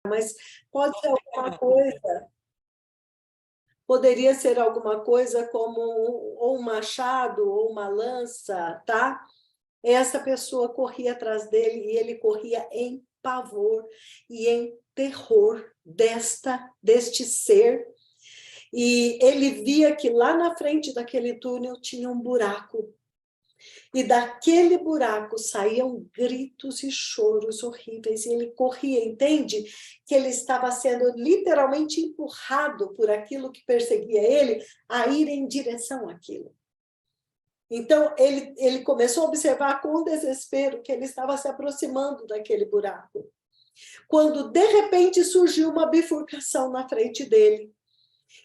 mas pode ser alguma coisa, poderia ser alguma coisa como ou um machado ou uma lança, tá? Essa pessoa corria atrás dele e ele corria em pavor e em terror deste ser. E ele via que lá na frente daquele túnel tinha um buraco. E daquele buraco saíam gritos e choros horríveis. E ele corria, entende? Que ele estava sendo literalmente empurrado por aquilo que perseguia ele a ir em direção àquilo. Então, ele começou a observar com desespero que ele estava se aproximando daquele buraco. Quando, de repente, surgiu uma bifurcação na frente dele.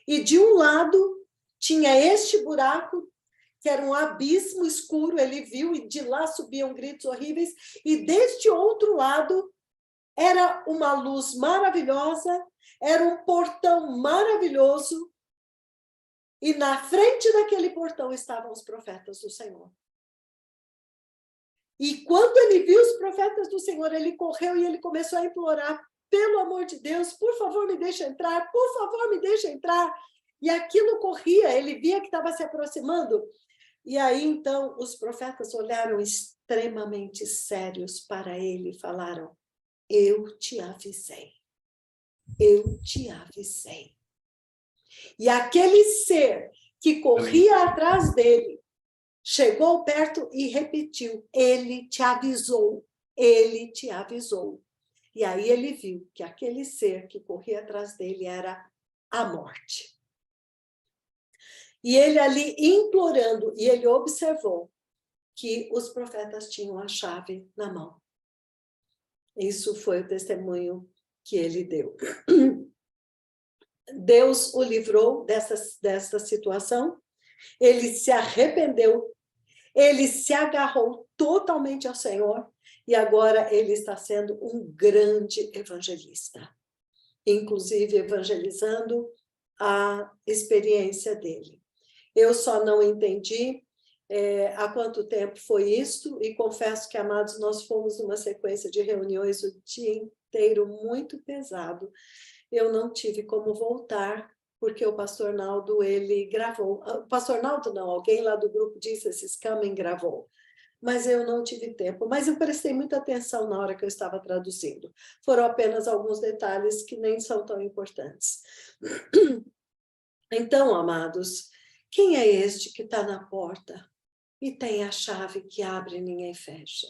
E de um lado tinha este buraco, que era um abismo escuro, ele viu, e de lá subiam gritos horríveis, e deste outro lado era uma luz maravilhosa, era um portão maravilhoso, e na frente daquele portão estavam os profetas do Senhor. E quando ele viu os profetas do Senhor, ele correu e ele começou a implorar, pelo amor de Deus, por favor, me deixa entrar, por favor, me deixa entrar. E aquilo corria, ele via que estava se aproximando. E aí, então, os profetas olharam extremamente sérios para ele e falaram, eu te avisei, eu te avisei. E aquele ser que corria atrás dele, chegou perto e repetiu, ele te avisou, ele te avisou. E aí ele viu que aquele ser que corria atrás dele era a morte. E ele ali implorando, e ele observou que os profetas tinham a chave na mão. Isso foi o testemunho que ele deu. Deus o livrou dessa situação, ele se arrependeu, ele se agarrou totalmente ao Senhor, e agora ele está sendo um grande evangelista, inclusive evangelizando a experiência dele. Eu só não entendi há quanto tempo foi isto, e confesso que, amados, nós fomos numa sequência de reuniões o dia inteiro muito pesado. Eu não tive como voltar, porque o pastor Naldo, ele gravou. O pastor Naldo não, alguém lá do grupo disse, esses Coming gravou. Mas eu não tive tempo. Mas eu prestei muita atenção na hora que eu estava traduzindo. Foram apenas alguns detalhes que nem são tão importantes. Então, amados, quem é este que está na porta e tem a chave que abre e ninguém fecha?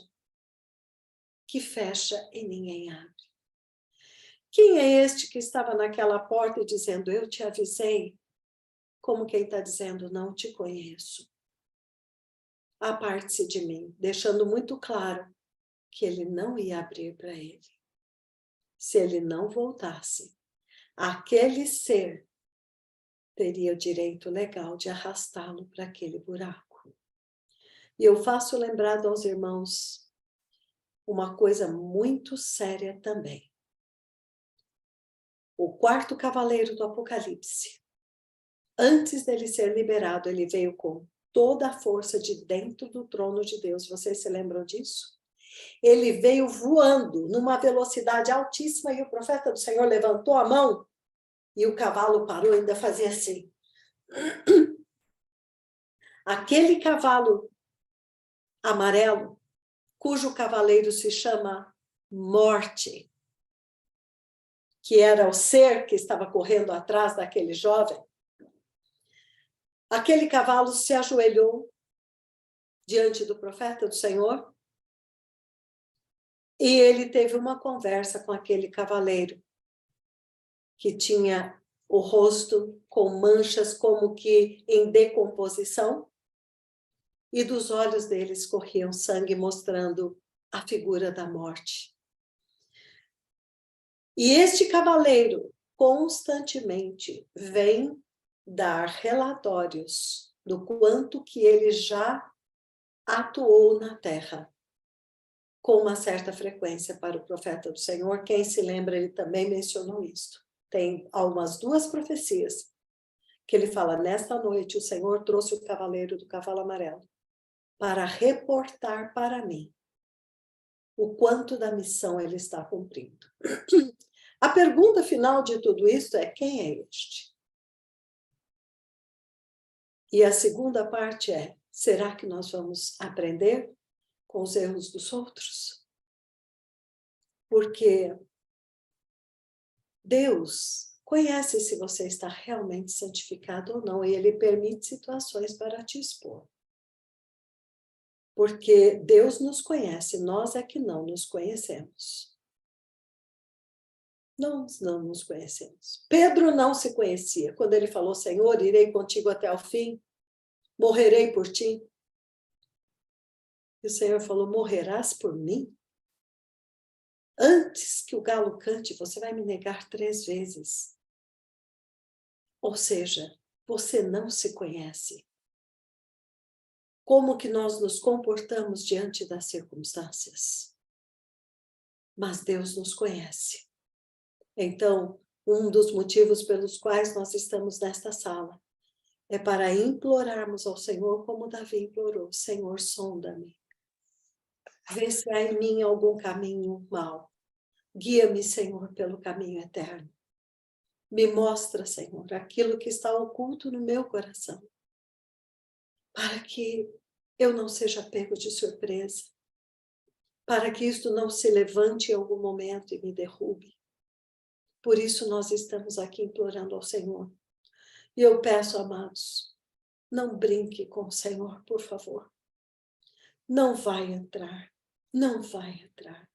Que fecha e ninguém abre? Quem é este que estava naquela porta dizendo, eu te avisei? Como quem está dizendo, não te conheço. Aparte-se de mim, deixando muito claro que ele não ia abrir para ele. Se ele não voltasse, aquele ser teria o direito legal de arrastá-lo para aquele buraco. E eu faço lembrado aos irmãos uma coisa muito séria também. O quarto cavaleiro do Apocalipse, antes dele ser liberado, ele veio com toda a força de dentro do trono de Deus. Vocês se lembram disso? Ele veio voando numa velocidade altíssima e o profeta do Senhor levantou a mão e o cavalo parou e ainda fazia assim. Aquele cavalo amarelo, cujo cavaleiro se chama Morte, que era o ser que estava correndo atrás daquele jovem, aquele cavalo se ajoelhou diante do profeta do Senhor e ele teve uma conversa com aquele cavaleiro que tinha o rosto com manchas como que em decomposição e dos olhos deles corriam sangue mostrando a figura da morte. E este cavaleiro constantemente vem dar relatórios do quanto que ele já atuou na terra com uma certa frequência para o profeta do Senhor. Quem se lembra, ele também mencionou isso. Tem umas 2 profecias que ele fala, nesta noite o Senhor trouxe o cavaleiro do cavalo amarelo para reportar para mim o quanto da missão ele está cumprindo. A pergunta final de tudo isso é: quem é este? E a segunda parte é: será que nós vamos aprender com os erros dos outros? Porque Deus conhece se você está realmente santificado ou não, e Ele permite situações para te expor. Porque Deus nos conhece, nós é que não nos conhecemos. Nós não nos conhecemos. Pedro não se conhecia. Quando ele falou: Senhor, irei contigo até o fim, morrerei por ti. E o Senhor falou: morrerás por mim? Antes que o galo cante, você vai me negar 3 vezes. Ou seja, você não se conhece. Como que nós nos comportamos diante das circunstâncias? Mas Deus nos conhece. Então, um dos motivos pelos quais nós estamos nesta sala é para implorarmos ao Senhor, como Davi implorou: Senhor, sonda-me. Vê se há em mim algum caminho mau. Guia-me, Senhor, pelo caminho eterno. Me mostra, Senhor, aquilo que está oculto no meu coração, para que eu não seja pego de surpresa, para que isto não se levante em algum momento e me derrube. Por isso nós estamos aqui implorando ao Senhor. E eu peço, amados, não brinque com o Senhor, por favor. Não vai entrar, não vai entrar.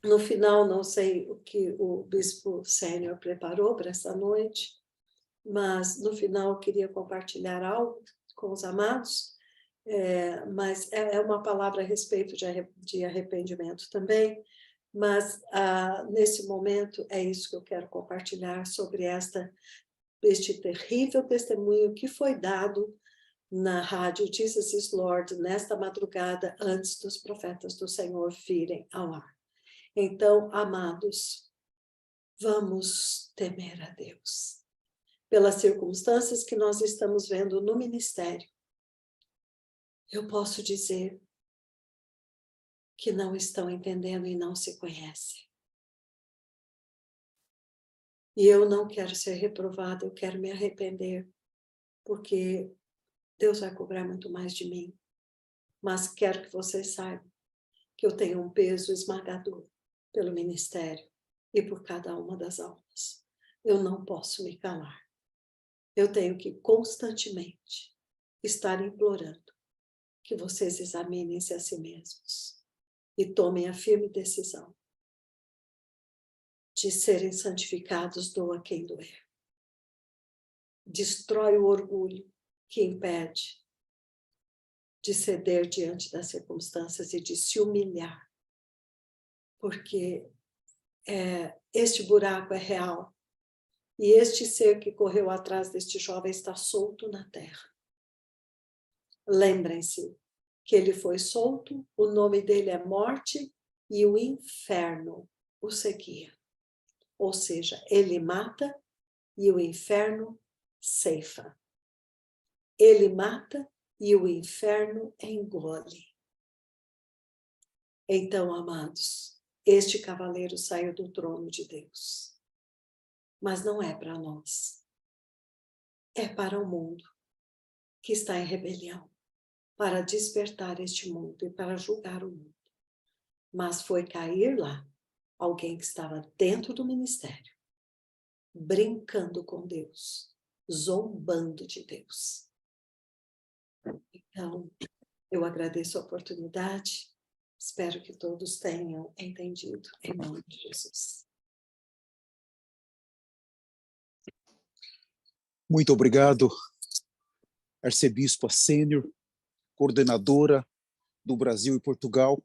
No final, não sei o que o bispo sênior preparou para essa noite, mas no final eu queria compartilhar algo com os amados, mas é uma palavra a respeito de arrependimento também, mas nesse momento é isso que eu quero compartilhar sobre este terrível testemunho que foi dado na rádio Jesus is Lord nesta madrugada antes dos profetas do Senhor virem ao ar. Então, amados, vamos temer a Deus. Pelas circunstâncias que nós estamos vendo no ministério, eu posso dizer que não estão entendendo e não se conhecem. E eu não quero ser reprovada, eu quero me arrepender, porque Deus vai cobrar muito mais de mim. Mas quero que vocês saibam que eu tenho um peso esmagador pelo ministério e por cada uma das almas. Eu não posso me calar. Eu tenho que constantemente estar implorando que vocês examinem-se a si mesmos e tomem a firme decisão de serem santificados, doa quem doer. Destrói o orgulho que impede de ceder diante das circunstâncias e de se humilhar, porque este buraco é real e este ser que correu atrás deste jovem está solto na terra. Lembrem-se que ele foi solto, o nome dele é morte e o inferno o seguia. Ou seja, ele mata e o inferno ceifa. Ele mata e o inferno engole. Então, amados, este cavaleiro saiu do trono de Deus. Mas não é para nós. É para o mundo que está em rebelião, para despertar este mundo e para julgar o mundo. Mas foi cair lá alguém que estava dentro do ministério, brincando com Deus, zombando de Deus. Então, eu agradeço a oportunidade, espero que todos tenham entendido, em nome de Jesus. Muito obrigado, arcebispa sênior, coordenadora do Brasil e Portugal.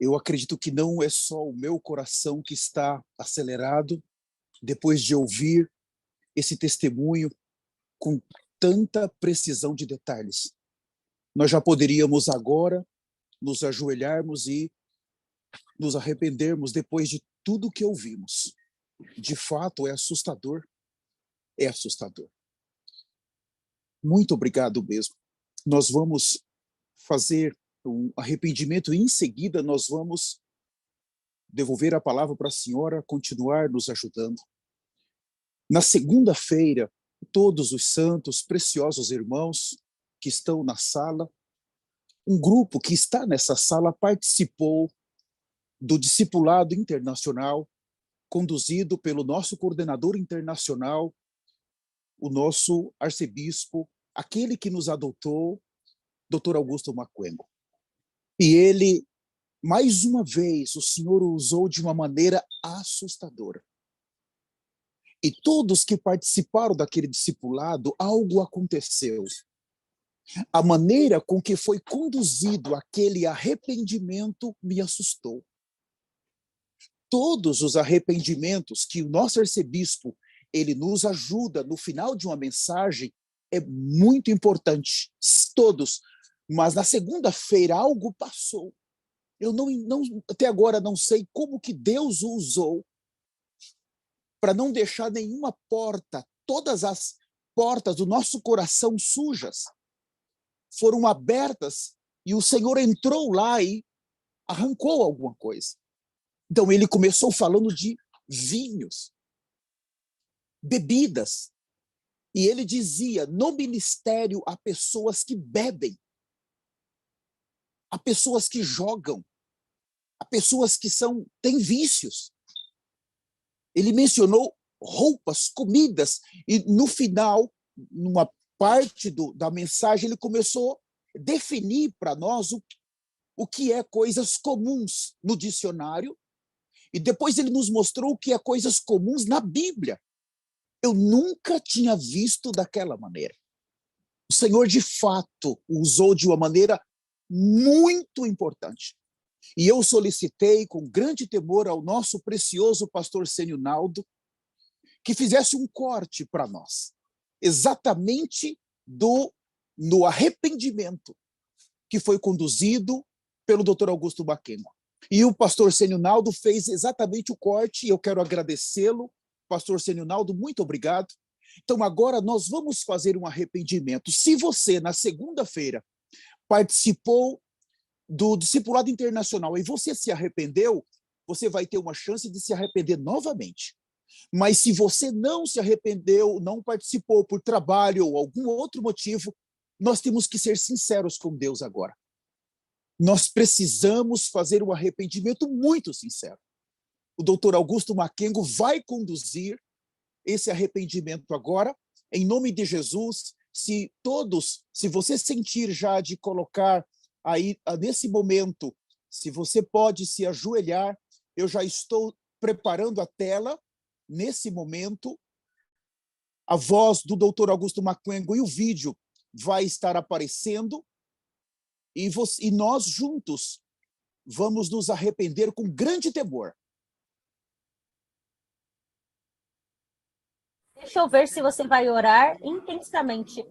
Eu acredito que não é só o meu coração que está acelerado depois de ouvir esse testemunho com tanta precisão de detalhes. Nós já poderíamos agora nos ajoelharmos e nos arrependermos depois de tudo que ouvimos. De fato, é assustador. É assustador. Muito obrigado mesmo. Nós vamos fazer um arrependimento e em seguida nós vamos devolver a palavra para a senhora continuar nos ajudando. Na segunda-feira, todos os santos, preciosos irmãos que estão na sala, um grupo que está nessa sala participou do discipulado internacional, conduzido pelo nosso coordenador internacional, o nosso arcebispo, aquele que nos adotou, Dr. Augusto Maquengo. E ele, mais uma vez, o Senhor o usou de uma maneira assustadora. E todos que participaram daquele discipulado, algo aconteceu. A maneira com que foi conduzido aquele arrependimento me assustou. Todos os arrependimentos que o nosso arcebispo, ele nos ajuda no final de uma mensagem, é muito importante, todos. Mas na segunda-feira algo passou. Eu até agora não sei como que Deus o usou para não deixar nenhuma porta, todas as portas do nosso coração sujas foram abertas e o Senhor entrou lá e arrancou alguma coisa. Então ele começou falando de vinhos, bebidas, e ele dizia, no ministério há pessoas que bebem, há pessoas que jogam, há pessoas que têm vícios. Ele mencionou roupas, comidas, e no final, numa parte da mensagem, ele começou a definir para nós o que é coisas comuns no dicionário, e depois ele nos mostrou o que é coisas comuns na Bíblia. Eu nunca tinha visto daquela maneira. O Senhor, de fato, usou de uma maneira muito importante. E eu solicitei com grande temor ao nosso precioso pastor Sênio Naldo que fizesse um corte para nós, exatamente no arrependimento que foi conduzido pelo Dr. Augusto Maquengo. E o pastor Sênio Naldo fez exatamente o corte, e eu quero agradecê-lo. Pastor Sênio Naldo, muito obrigado. Então agora nós vamos fazer um arrependimento. Se você, na segunda-feira, participou do discipulado internacional e você se arrependeu, você vai ter uma chance de se arrepender novamente. Mas se você não se arrependeu, não participou por trabalho ou algum outro motivo, nós temos que ser sinceros com Deus agora. Nós precisamos fazer um arrependimento muito sincero. O doutor Augusto Maquengo vai conduzir esse arrependimento agora, em nome de Jesus. Se você sentir já de colocar aí, nesse momento, se você pode se ajoelhar, eu já estou preparando a tela, nesse momento, a voz do doutor Augusto Maquengo e o vídeo vai estar aparecendo, e nós juntos vamos nos arrepender com grande temor. Deixa eu ver se você vai orar intensamente.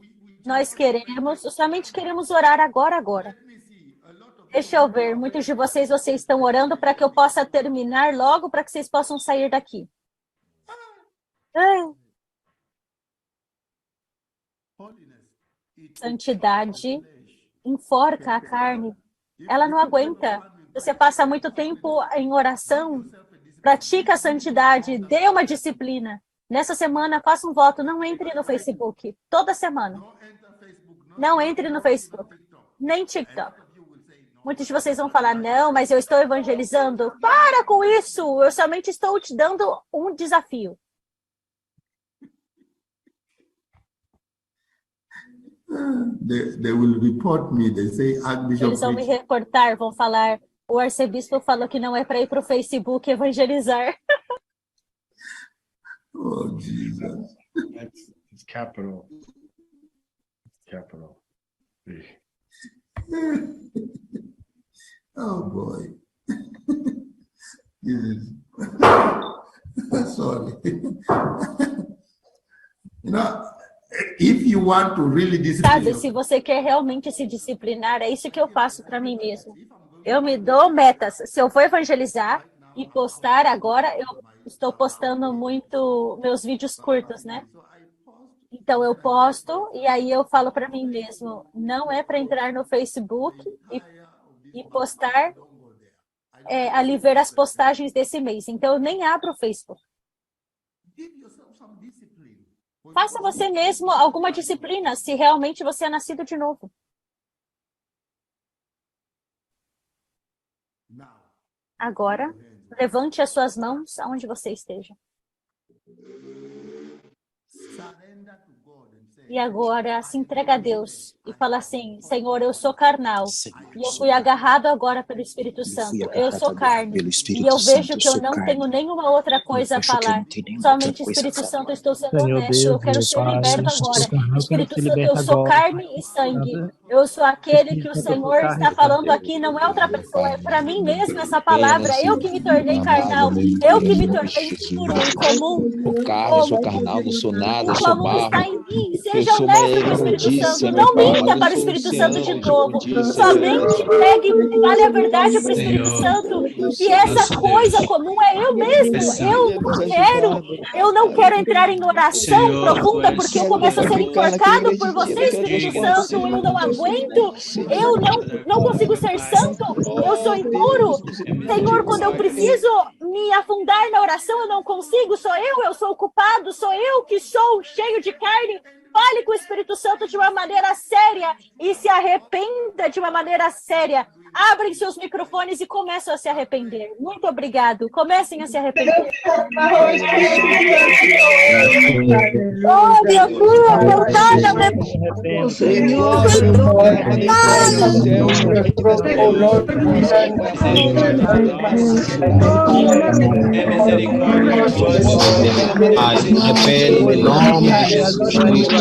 Nós somente queremos orar agora. Deixa eu ver, muitos de vocês estão orando para que eu possa terminar logo, para que vocês possam sair daqui. Ai. Santidade enforca a carne. Ela não aguenta. Você passa muito tempo em oração, pratica a santidade, dê uma disciplina. Nessa semana, faça um voto, não entre no Facebook. Toda semana. Não entre no Facebook, nem TikTok. Muitos de vocês vão falar, não, mas eu estou evangelizando. Para com isso, eu somente estou te dando um desafio. They will report me. They say, Archbishop. Eles vão me reportar, vão falar, o arcebispo falou que não é para ir para o Facebook evangelizar. Oh, Jesus. It's capital. Capital. Oh, boy. Sorry. If you want to really discipline. Sabe, se você quer realmente se disciplinar, é isso que eu faço para mim mesmo. Eu me dou metas. Se eu for evangelizar e postar agora, eu estou postando muito meus vídeos curtos, né? Então eu posto e aí eu falo para mim mesmo, não é para entrar no Facebook e postar ali ver as postagens desse mês. Então, eu nem abro o Facebook. Faça você mesmo alguma disciplina, se realmente você é nascido de novo. Agora, levante as suas mãos aonde você esteja. E agora se entrega a Deus e fala assim: Senhor, eu sou carnal e eu fui agarrado agora pelo Espírito Santo. Eu sou carne e eu vejo que eu não tenho nenhuma outra coisa a falar. Somente Espírito Santo, eu estou sendo honesto. Eu quero ser liberto agora. Espírito Santo, eu sou carne e sangue. Eu sou aquele que o Senhor está falando aqui. Não é outra pessoa, é para mim mesmo essa palavra. Eu que me tornei carnal. Eu que me tornei impuro e comum. Eu sou carnal, não sou nada, eu sou barro. Está em mim. Seja honesto com o Espírito Santo. Não minta para o Espírito Santo de novo. Somente pegue e fale a verdade para o Espírito Santo. Que essa coisa comum é eu mesmo. Eu não quero entrar em oração profunda porque eu começo a ser enforcado por você, Espírito Santo. Eu não aguento. Eu não consigo ser santo. Eu sou impuro. Senhor, quando eu preciso me afundar na oração, eu não consigo. Eu sou o culpado. Sou eu que sou cheio de carne. Fale com o Espírito Santo de uma maneira séria e se arrependa de uma maneira séria. Abrem seus microfones e começam a se arrepender. Muito obrigado. Comecem a se arrepender. Oh, meu Arrepende em nome de Jesus Cristo.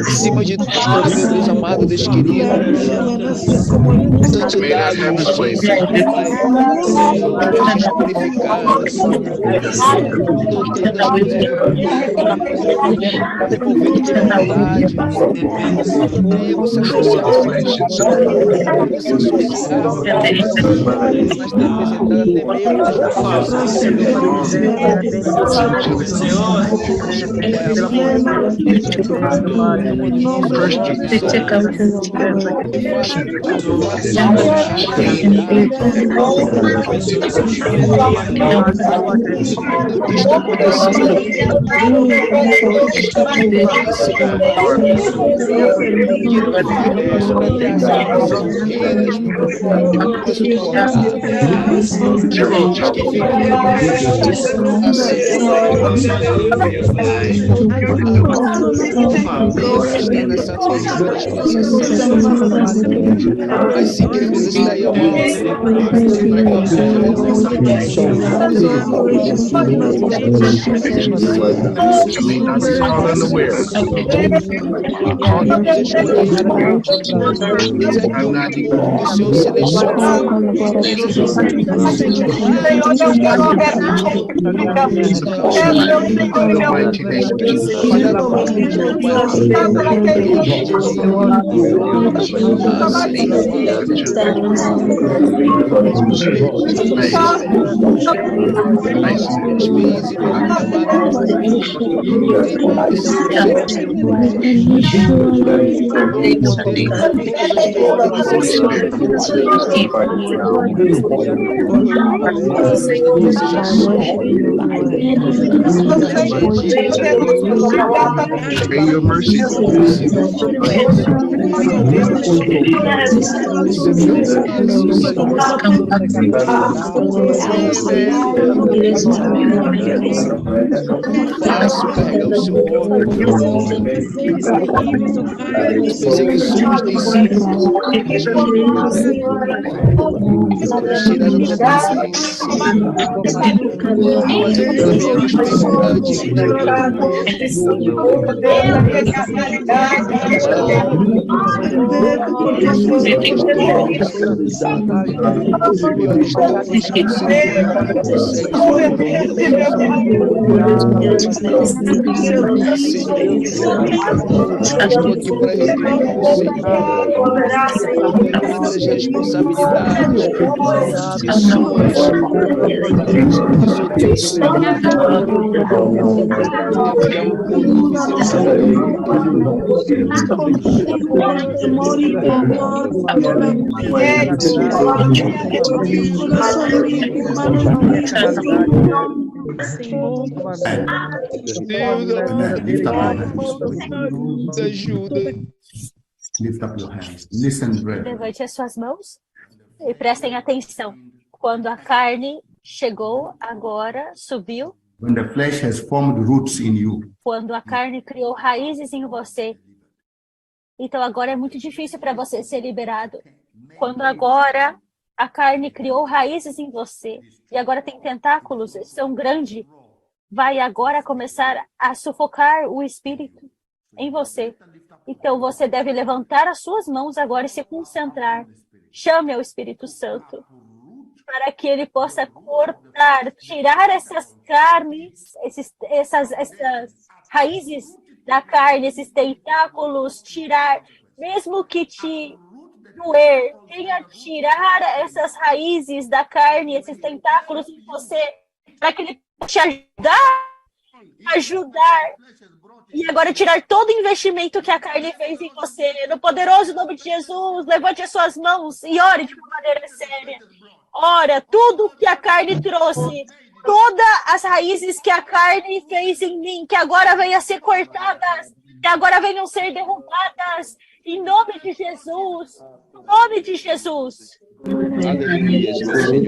Acima de tudo, meu Deus amado, Deus querido, santidade, Mas se queremos estar em your mercy. Fácil carregar o seu perseguições têm sido Lift up your hands. Listen, brethren. Levante as suas mãos e prestem atenção. Quando a carne chegou, agora subiu. When the flesh has formed roots in you, Quando a carne criou raízes em você. Então agora é muito difícil para você ser liberado. Quando agora a carne criou raízes em você e agora tem tentáculos, são grandes, vai agora começar a sufocar o espírito em você. Então você deve levantar as suas mãos agora e se concentrar. Chame ao Espírito Santo para que ele possa cortar, tirar essas carnes, essas raízes da carne, esses tentáculos, tirar, mesmo que te doer, venha tirar essas raízes da carne, esses tentáculos em você, para que ele possa te ajudar. E agora tirar todo o investimento que a carne fez em você. No poderoso nome de Jesus, levante as suas mãos e ore de uma maneira séria. Ora, tudo que a carne trouxe, todas as raízes que a carne fez em mim, que agora venham a ser cortadas, que agora venham a ser derrubadas, em nome de Jesus, em nome de Jesus. Aleluia, Senhor.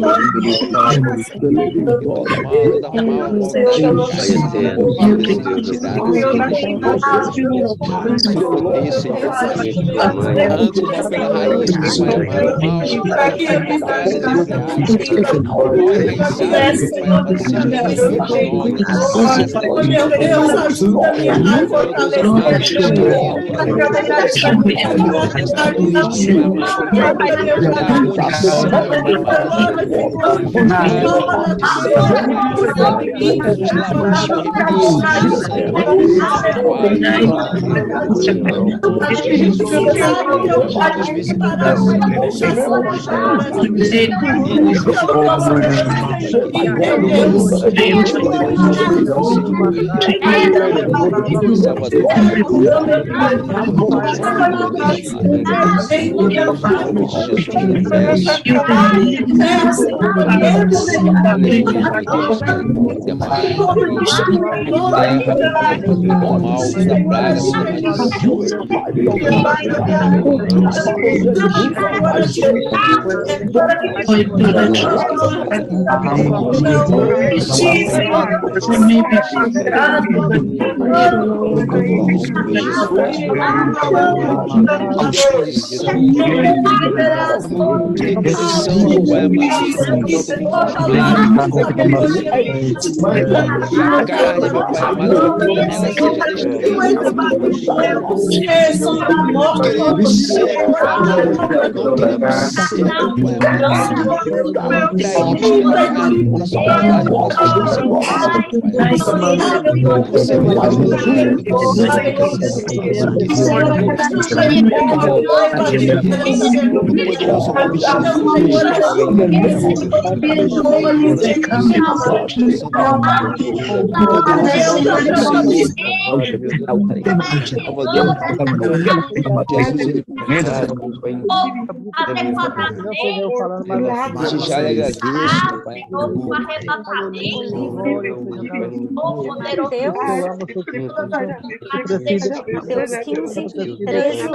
Mateus 15, 13,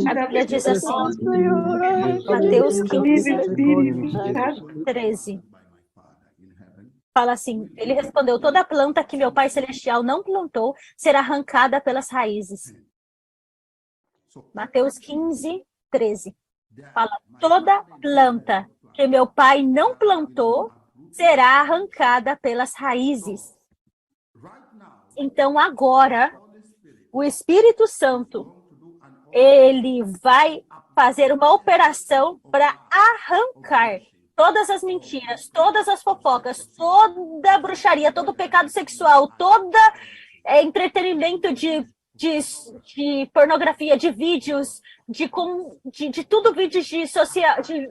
a Bíblia diz assim, Mateus 15, 13. Fala assim, ele respondeu, toda planta que meu Pai Celestial não plantou será arrancada pelas raízes. Mateus 15, 13. Fala, toda planta que meu Pai não plantou será arrancada pelas raízes. Então agora, o Espírito Santo, ele vai fazer uma operação para arrancar todas as mentiras, todas as fofocas, toda a bruxaria, todo o pecado sexual, todo entretenimento de pornografia, de vídeos, de tudo vídeos de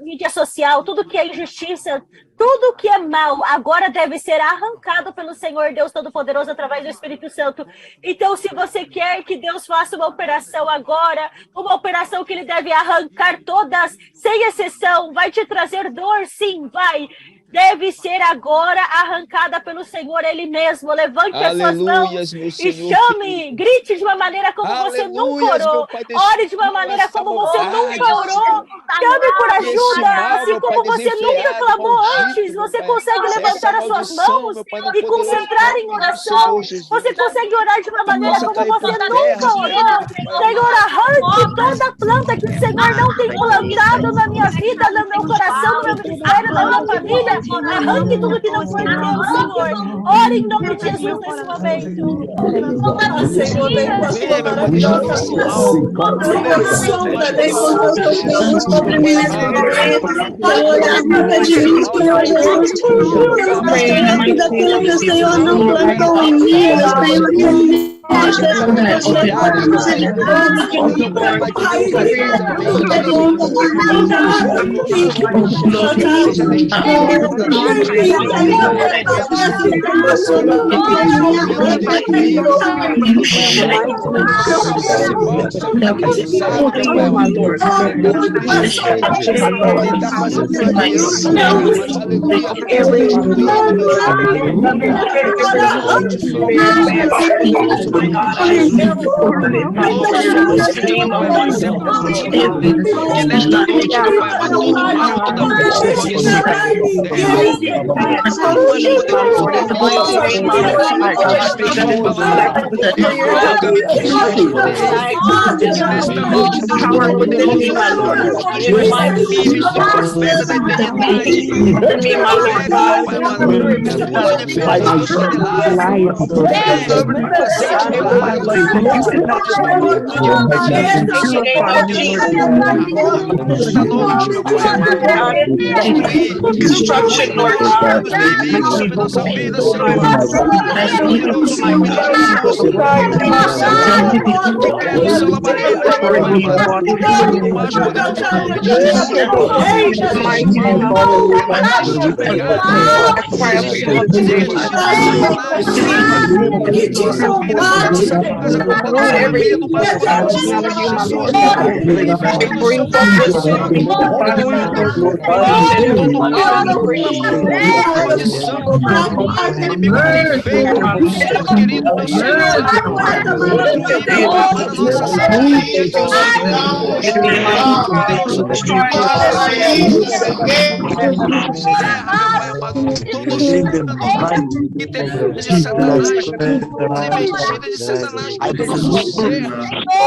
mídia social, tudo que é injustiça, tudo que é mal, agora deve ser arrancado pelo Senhor Deus Todo-Poderoso através do Espírito Santo. Então, se você quer que Deus faça uma operação agora, uma operação que Ele deve arrancar todas, sem exceção, vai te trazer dor? Sim, vai. Deve ser agora arrancada pelo Senhor Ele mesmo. Levante as suas mãos e chame, grite de uma maneira como você nunca orou. Ore de uma maneira como você nunca orou. Chame por ajuda, assim como você nunca clamou antes. Você consegue levantar as suas mãos e concentrar em oração. Você consegue orar de uma maneira como você nunca orou. Senhor, arranque toda planta que o Senhor não tem plantado na minha vida, no meu coração, no meu ministério, na minha família. Arranque tudo que não foi teu, Senhor. Ore em nome de Jesus nesse momento. Senhor, vem com a tua maravilhosa sombra, vem com a tua sobre mim nesse momento. Arranca de mim, Senhor Jesus. Tudo aquilo que o Senhor não plantou em mim, Senhor, que Construction, Lord God, nossa vida, Senhor. que te roubar nossa casa, cuida da nossa família, no mais poderoso nome de Jesus. Bring protection, Todo medo, toda maldição, inimigo que tem feito, Senhor querido, meu Senhor, destruir e acabar a nossa sabedoria, que o Senhor, todo poderoso nome de Jesus, terra, meu Pai amado, todo espírito que tem de Satanás, investida de Satanás contra o nosso ser,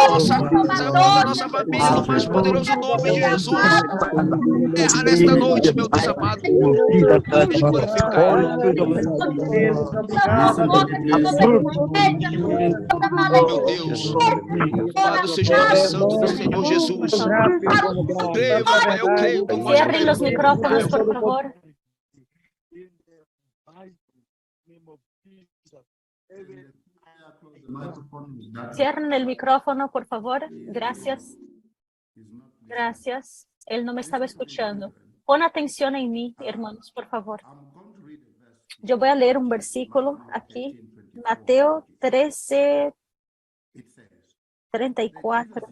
nossa casa, contra a nossa família, no mais poderoso nome de Jesus. Terra nesta noite, meu Deus amado, de glorificar. Meu Deus, louvado seja o nome santo do Senhor Jesus. Eu creio, meu Pai, eu creio. Cierren los micrófonos, por favor. Cierren el micrófono, por favor. Gracias. Gracias. Él no me estaba escuchando. Pon atención en mí, hermanos, por favor. Yo voy a leer un versículo aquí. Mateo 13, 34.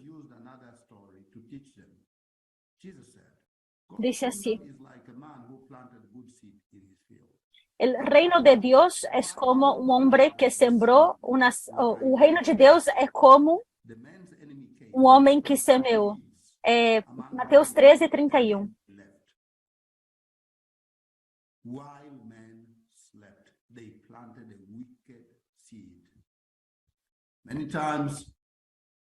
Dice así: el reino de Dios es como un hombre que sembró o reino de Deus é como um homem que semeou. Mateus 13, 31. While men slept, they planted a wicked seed. Many times,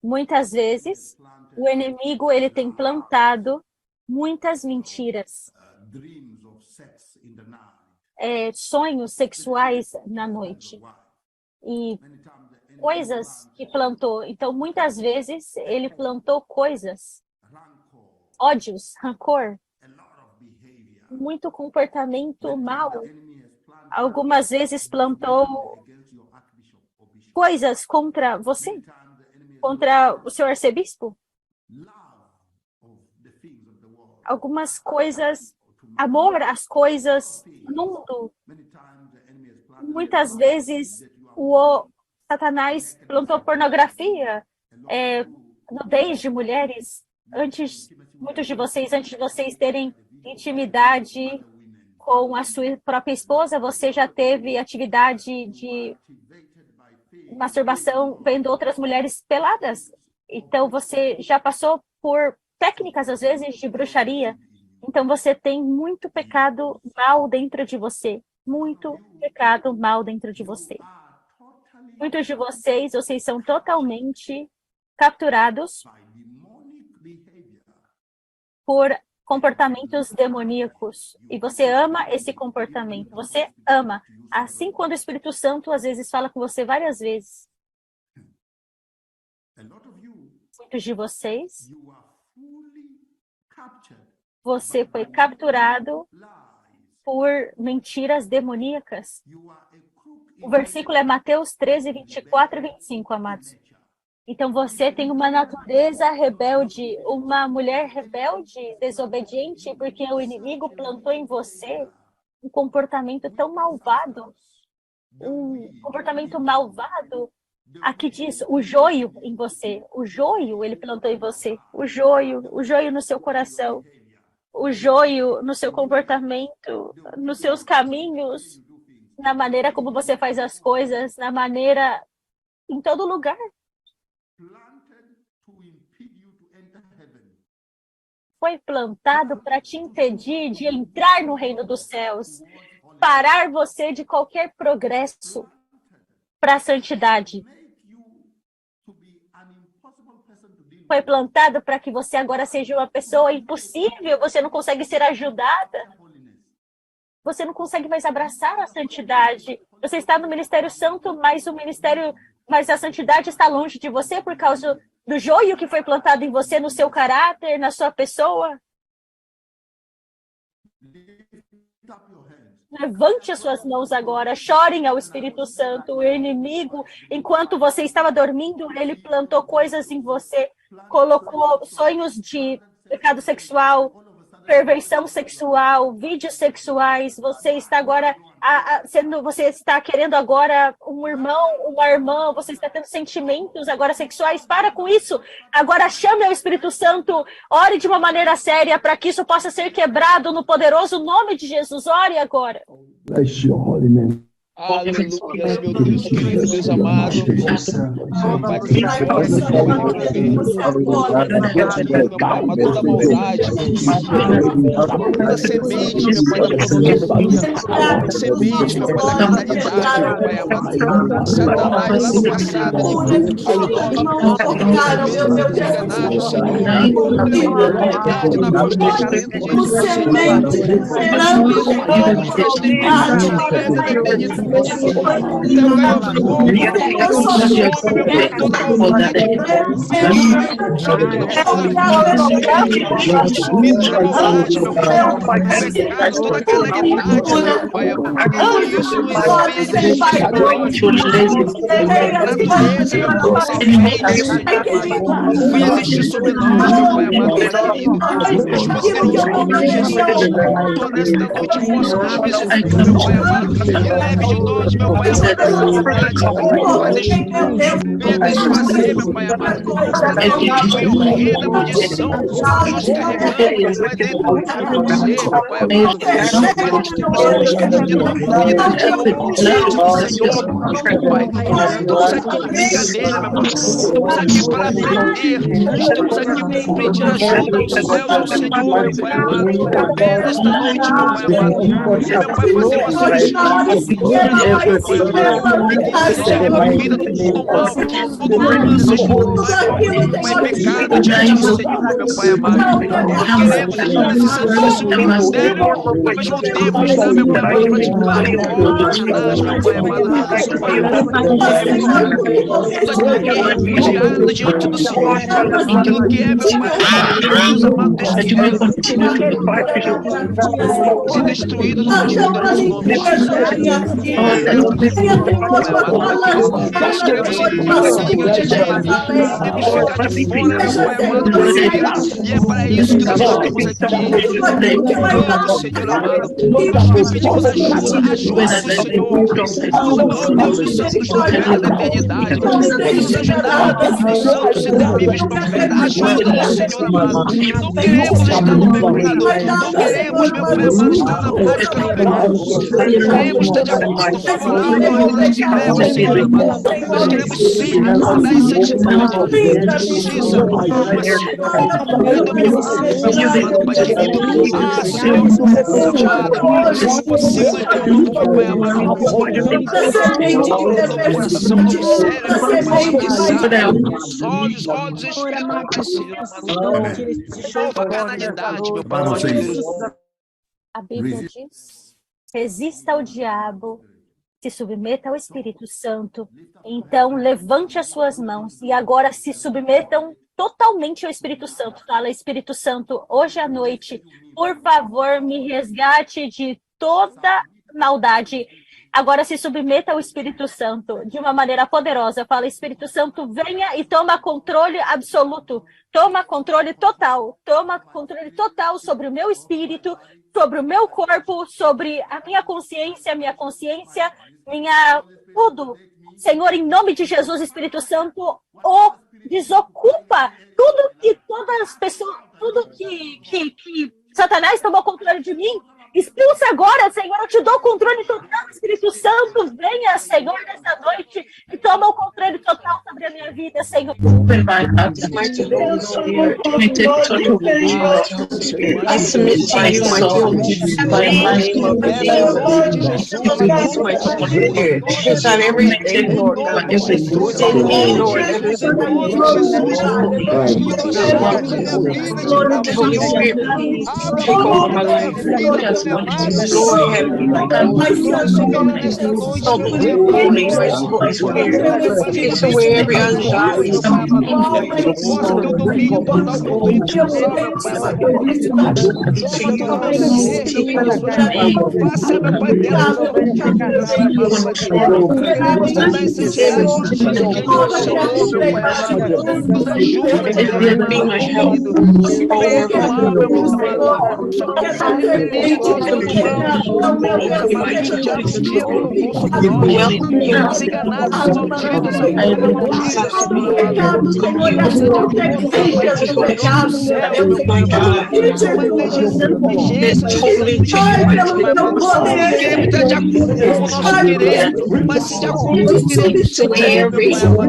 Muitas vezes, o inimigo ele tem plantado muitas mentiras, dreams of sex in the night. Sonhos sexuais na noite e coisas que plantou. Então, muitas vezes, ele plantou coisas, ódios, rancor, muito comportamento mau. Algumas vezes plantou coisas contra você, contra o seu arcebispo. Algumas coisas, amor às coisas do mundo. Muitas vezes o Satanás plantou pornografia, nudez de mulheres. Muitos de vocês, antes de vocês terem intimidade com a sua própria esposa, você já teve atividade de masturbação vendo outras mulheres peladas. Então você já passou por técnicas, às vezes, de bruxaria. Então você tem muito pecado mal dentro de você. Muito pecado mal dentro de você. Muitos de vocês são totalmente capturados por comportamentos demoníacos. E você ama esse comportamento. Você ama. Assim, quando o Espírito Santo, às vezes, fala com você várias vezes. Muitos de vocês, você foi capturado por mentiras demoníacas. O versículo é Mateus 13, 24 e 25, amados. Então você tem uma natureza rebelde, uma mulher rebelde, desobediente, porque o inimigo plantou em você um comportamento tão malvado. Um comportamento malvado. Aqui diz o joio em você. O joio ele plantou em você. O joio no seu coração. O joio no seu comportamento, nos seus caminhos, na maneira como você faz as coisas, na maneira, em todo lugar. Foi plantado para te impedir de entrar no reino dos céus, parar você de qualquer progresso para a santidade. Foi plantado para que você agora seja uma pessoa impossível, você não consegue ser ajudada. Você não consegue mais abraçar a santidade. Você está no Ministério Santo, mas a santidade está longe de você por causa do joio que foi plantado em você, no seu caráter, na sua pessoa. Levante as suas mãos agora, chorem ao Espírito Santo. O inimigo, enquanto você estava dormindo, ele plantou coisas em você, colocou sonhos de pecado sexual, perversão sexual, vídeos sexuais, você está agora você está querendo agora um irmão, uma irmã, você está tendo sentimentos agora sexuais, para com isso. Agora chame ao Espírito Santo, ore de uma maneira séria para que isso possa ser quebrado no poderoso nome de Jesus. Ore agora. Bless your holy name. Aleluia, meu Deus querido, Deus amado. Pai, toda maldade, toda semente, meu Pai, da pornografia, semente, meu Pai, da criminalidade, meu Pai amado. Satanás, lá no passado, ele enganado, Senhor. Verdade, na voz do talento de existe sobre nós, meu Pai amado, querido. Deus poderoso, nome de Jesus, toda esta noite possamos visitar, meu Pai amado, leve de nós, meu Pai amado, venha desfazer, meu Pai amado, da maldição, nós carregamos, vai dentro do ser, meu Pai amado, nós temos Senhor, meu Pai, estamos aqui em brincadeira, meu Pai, estamos aqui para aprender, estamos aqui para pedir ajuda do céu do Senhor, meu Pai amado, venha nesta noite, meu Pai amado, meu Pai, fazer uma solicitação, Senhor, a vida do mal, tudo mal, Senhor, mas pecado diante do Senhor, meu Pai amado, não queremos estar nesse serviço que nós demos, ao mesmo tempo está, meu Pai, praticando Satanás, meu Pai amado, nosso Pai amado, vigiando diante do Senhor, aquilo que é, meu Pai amado, Deus amado, destruído, se destruído no poderoso nome de Jesus. Nós queremos ser diante de Ele, temos ficar de fora, meu Pai amado, e é para isso que nós estamos aqui. Senhor amado, pedimos ajuda do Senhor, Deus dos santos da eternidade, nos ajudar, Deus dos santos, intemíveis profetas, ajuda-nos, Senhor amado. Não queremos estar no pecado, não queremos, meu Pai amado, estar na prática do pecado, não queremos estar de acordo com a palavra de Deus, Senhor amado. Nós queremos sim andar em santidade, justiça, domínio, Pai querido. Ah, Senhor, amado, se possível, meu Pai amado, do coração, do cérebro, dos olhos espirituais, Senhor amado. Toda carnalidade, meu Pai amado. A Bíblia diz: resista ao diabo, se submeta ao Espírito Santo. Então, levante as suas mãos e agora se submetam totalmente ao Espírito Santo. Fala, Espírito Santo, hoje à noite, por favor, me resgate de toda maldade. Agora se submeta ao Espírito Santo de uma maneira poderosa. Fala, Espírito Santo, venha e toma controle absoluto. Toma controle total sobre o meu espírito, sobre o meu corpo, sobre a minha consciência, minha tudo. Senhor, em nome de Jesus, Espírito Santo, desocupa tudo que todas as pessoas, tudo que Satanás tomou controle de mim. Expulsa agora, Senhor, eu te dou o controle total, Espírito Santo, venha, Senhor, nesta noite e toma o controle total sobre a minha vida, Senhor. I submit to you, my it's not everything, Lord God. It's in me, Lord. Holy Spirit, please take over my life. Lord, have me like so the Holy Spirit takes away every ungodly. Possa o teu domínio tornar o conduído dele, faça, meu Pai, dela os enganados, os malditos, queremos estar de acordo com o nosso querer, mas se de acordo com o querer do Senhor,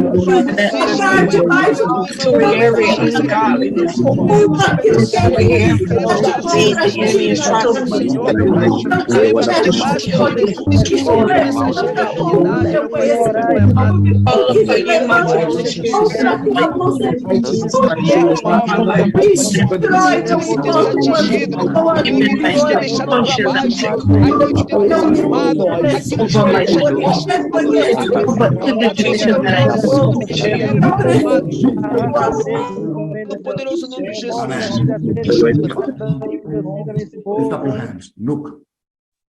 no poderoso nome de Jesus.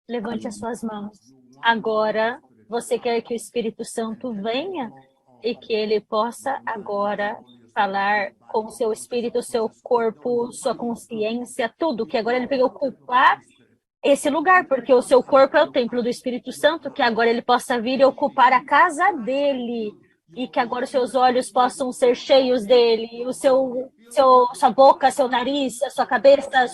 Levante as suas mãos. Agora, você quer que o Espírito Santo venha e que ele possa agora falar com o seu espírito, seu corpo, sua consciência, tudo, que agora ele veio ocupar esse lugar, porque o seu corpo é o templo do Espírito Santo, que agora ele possa vir e ocupar a casa dele, e que agora os seus olhos possam ser cheios dele, sua boca, seu nariz, a sua cabeça,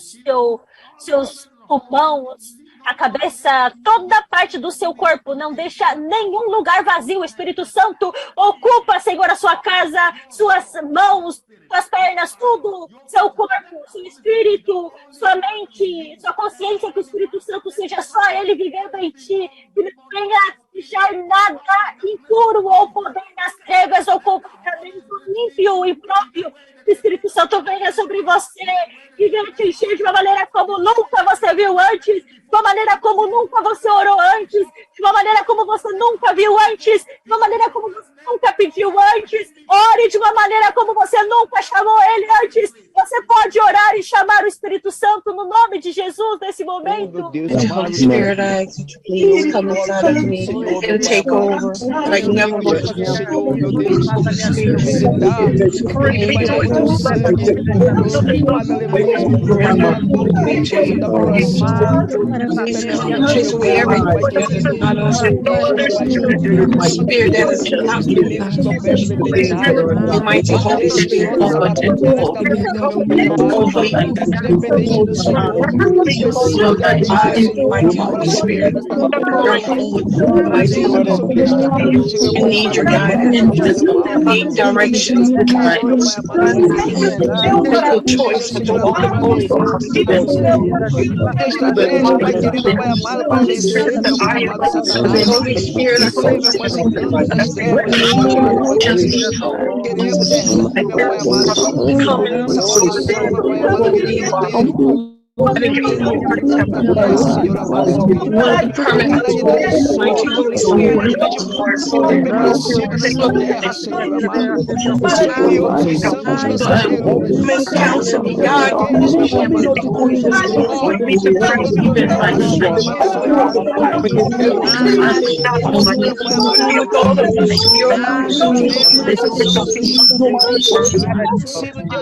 seus pulmões, a cabeça, toda parte do seu corpo, não deixa nenhum lugar vazio. O Espírito Santo ocupa, Senhor, a sua casa, suas mãos, suas pernas, tudo, seu corpo, seu espírito, sua mente, sua consciência, que o Espírito Santo seja só ele vivendo em ti, que não venha deixar nada impuro ou poder nas trevas ou comportamento ímpio e próprio. Que o Espírito Santo venha sobre você e venha te encher de uma maneira como nunca você viu antes, de uma maneira como nunca você orou antes, de uma maneira como você nunca viu antes, de uma maneira como você nunca pediu antes. Ore de uma maneira como você nunca chamou ele antes. Você pode orar e chamar o Espírito Santo no nome de Jesus nesse momento. Holy Spirit, I ask you to please come inside of me and take over like never before. Chase away everything that is not of you. Spirit that is not of you. Almighty Holy Spirit, over my eyes, mighty Holy Spirit. Mighty Holy Spirit. I need your guidance. I need directions and guidance. No choice but to walk in Holy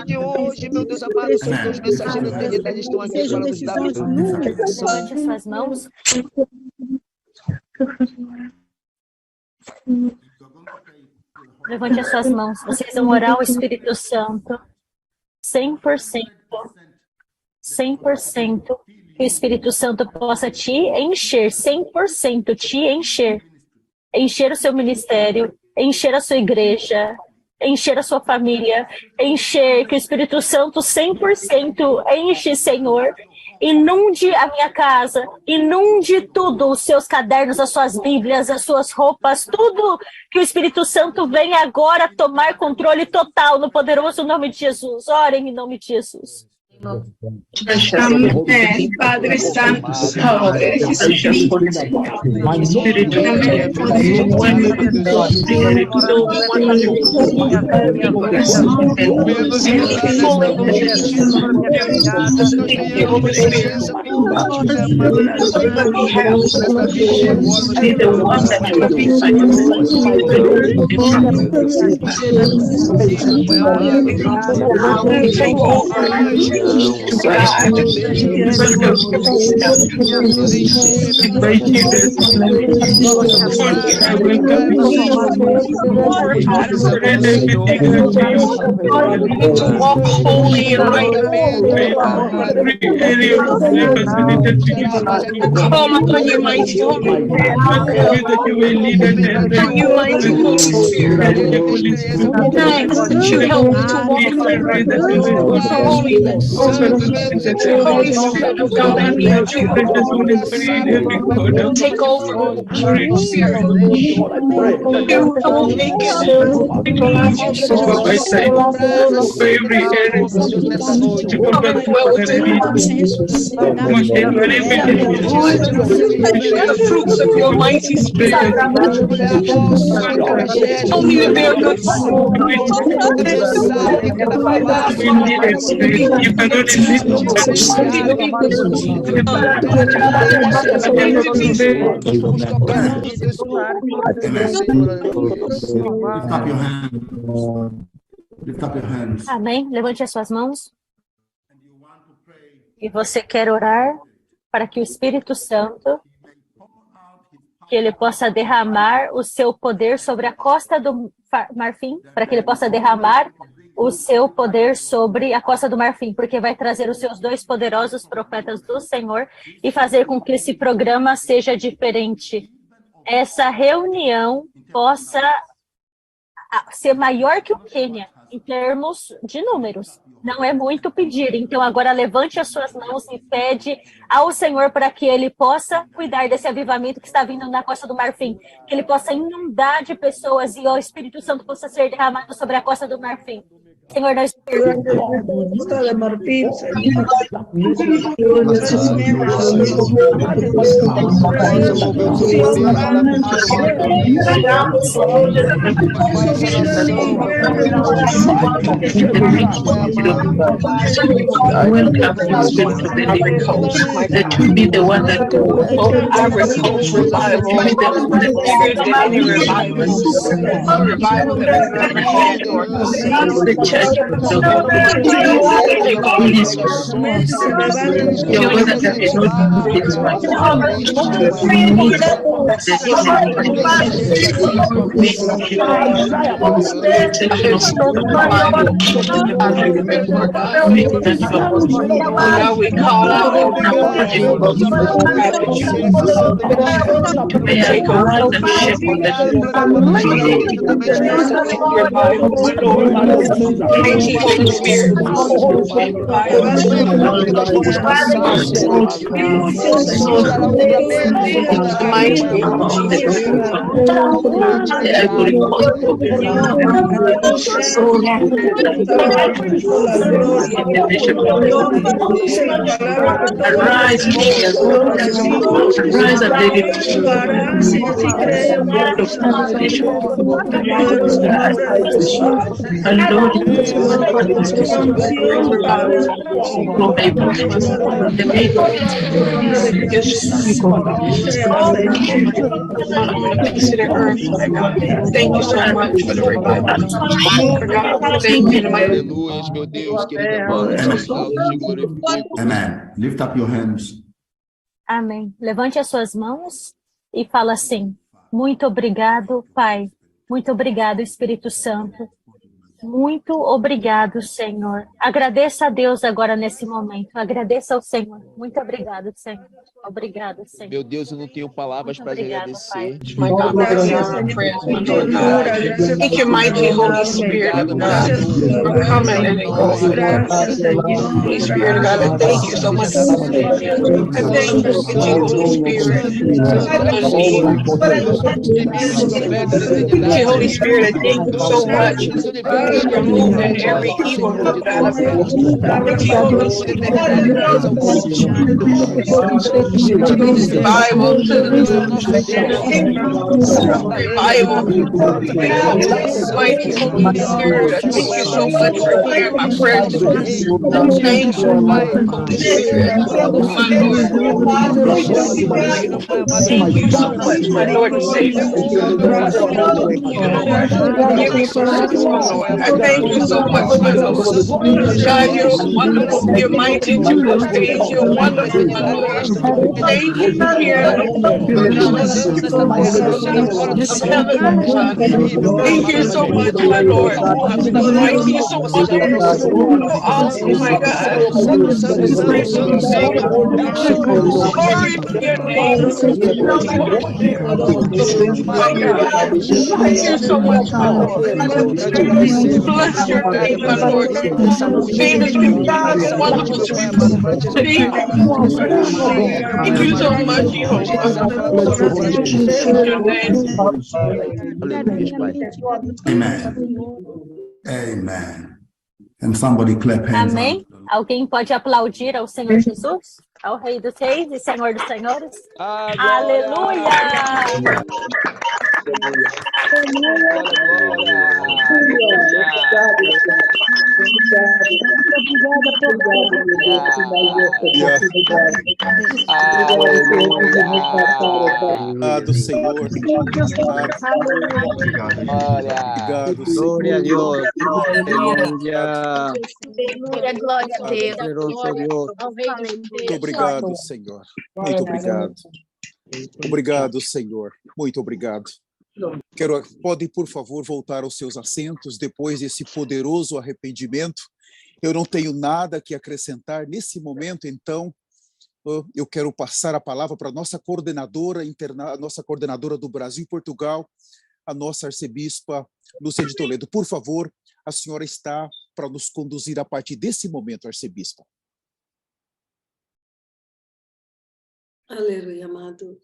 de hoje, meu Deus amado, os seus mensageiros da eternidade estão aqui para nos dar Levante suas mãos. Levante as suas mãos. Vocês vão orar ao Espírito Santo 100%. 100%. Que o Espírito Santo possa te encher, 100% te encher. Encher o seu ministério, encher a sua igreja, encher a sua família, encher, que o Espírito Santo 100% enche, Senhor. Inunde a minha casa, inunde tudo, os seus cadernos, as suas bíblias, as suas roupas, tudo, que o Espírito Santo venha agora tomar controle total no poderoso nome de Jesus. Orem em nome de Jesus. Amém. Padre Santo, salve. To walk holy and right. Call upon your mighty Holy Spirit. Thanks that you help me to walk holiness. Holy Spirit of God, I need you. Take over, Holy Spirit. You will make it. The fruits of your mighty Spirit. Help me to bear good Amém. Levante as suas mãos. E você quer orar para que o Espírito Santo, que ele possa derramar o seu poder sobre a Costa do Marfim, para que ele possa derramar o seu poder sobre a Costa do Marfim, porque vai trazer os seus 2 poderosos profetas do Senhor e fazer com que esse programa seja diferente. Essa reunião possa ser maior que o Quênia, em termos de números. Não é muito pedir. Então, agora levante as suas mãos e pede ao Senhor para que Ele possa cuidar desse avivamento que está vindo na Costa do Marfim. Que Ele possa inundar de pessoas e o Espírito Santo possa ser derramado sobre a Costa do Marfim. Senhor, nós that to be the one that our revival, the church, now we call out to take over the ship of the thank you, Holy Spirit. Arise, arise, thank you so much for the revival. Thank you, Meu Deus, Amen. Lift up your hands. Amém. Levante as suas mãos e fala assim: muito obrigado, Pai. Muito obrigado, Espírito Santo. Muito obrigado, Senhor. Agradeça a Deus agora nesse momento. Agradeça ao Senhor. Muito obrigado, Senhor. Obrigado, Senhor. Meu Deus, eu não tenho palavras para agradecer. My God, thank you, mighty Holy Spirit of God, for coming and Holy Spirit of God, I thank you so much. I thank you, Holy Spirit. Holy Spirit, I thank you so much. be removed and every evil root out of it. Revival to the revival. Mighty Holy Spirit, I thank you so much for hearing my prayers. Thank you, Holy Spirit. My Lord. Thank you so much, my Lord and Savior. Give me some sense, my Lord. I thank you so much, my Lord. God, you're wonderful. You're mighty to your ways. You're wonderful, my Lord. Thank you for hearing this heaven, Father. Thank you so much, my Lord. Mighty, you're so wonderful, so awesome, my God. Praise your name. Glory to your name. My God. Thank you so much, my Lord. Bless your name, my Lord. Famous people, wonderful Savior. Thank you so much, Jehovah. Amen. Amen. And somebody clap hands. Amém? Alguém pode aplaudir ao Senhor Jesus? Ao Rei dos Reis e Senhor dos Senhores? Aleluia! Obrigado, Senhor. Obrigado, Glória a Deus. Glória a Deus. Muito obrigado, Senhor. Muito obrigado. Obrigado, Senhor. Muito obrigado. Podem, por favor, voltar aos seus assentos depois desse poderoso arrependimento. Eu não tenho nada que acrescentar nesse momento, então eu quero passar a palavra para a nossa coordenadora a nossa coordenadora do Brasil e Portugal, a nossa arcebispa Lúcia de Toledo. Por favor, a senhora está para nos conduzir a partir desse momento, arcebispa. Aleluia, amado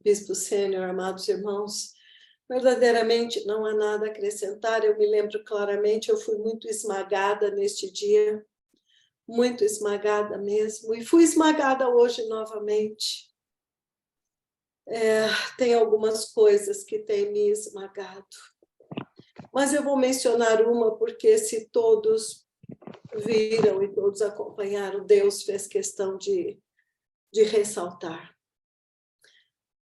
Bispo Sênior, amados irmãos. Verdadeiramente não há nada a acrescentar. Eu me lembro claramente, eu fui muito esmagada neste dia, muito esmagada mesmo, e fui esmagada hoje novamente. Tem algumas coisas que têm me esmagado, mas eu vou mencionar uma, porque se todos viram e todos acompanharam, Deus fez questão de ressaltar.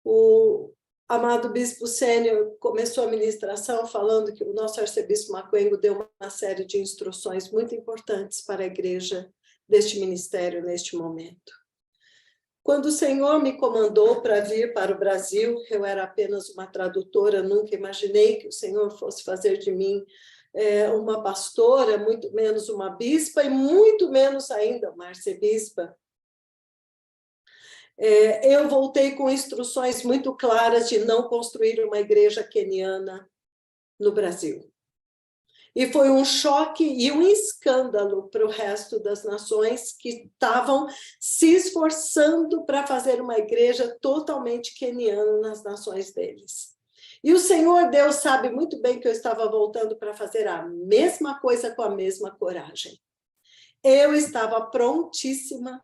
O amado Bispo Sênior começou a ministração falando que o nosso arcebispo Macuengo deu uma série de instruções muito importantes para a igreja deste ministério neste momento. Quando o Senhor me comandou para vir para o Brasil, eu era apenas uma tradutora, nunca imaginei que o Senhor fosse fazer de mim uma pastora, muito menos uma bispa e muito menos ainda uma arcebispa. Eu voltei com instruções muito claras de não construir uma igreja queniana no Brasil. E foi um choque e um escândalo para o resto das nações que estavam se esforçando para fazer uma igreja totalmente queniana nas nações deles. E o Senhor Deus sabe muito bem que eu estava voltando para fazer a mesma coisa com a mesma coragem. Eu estava prontíssima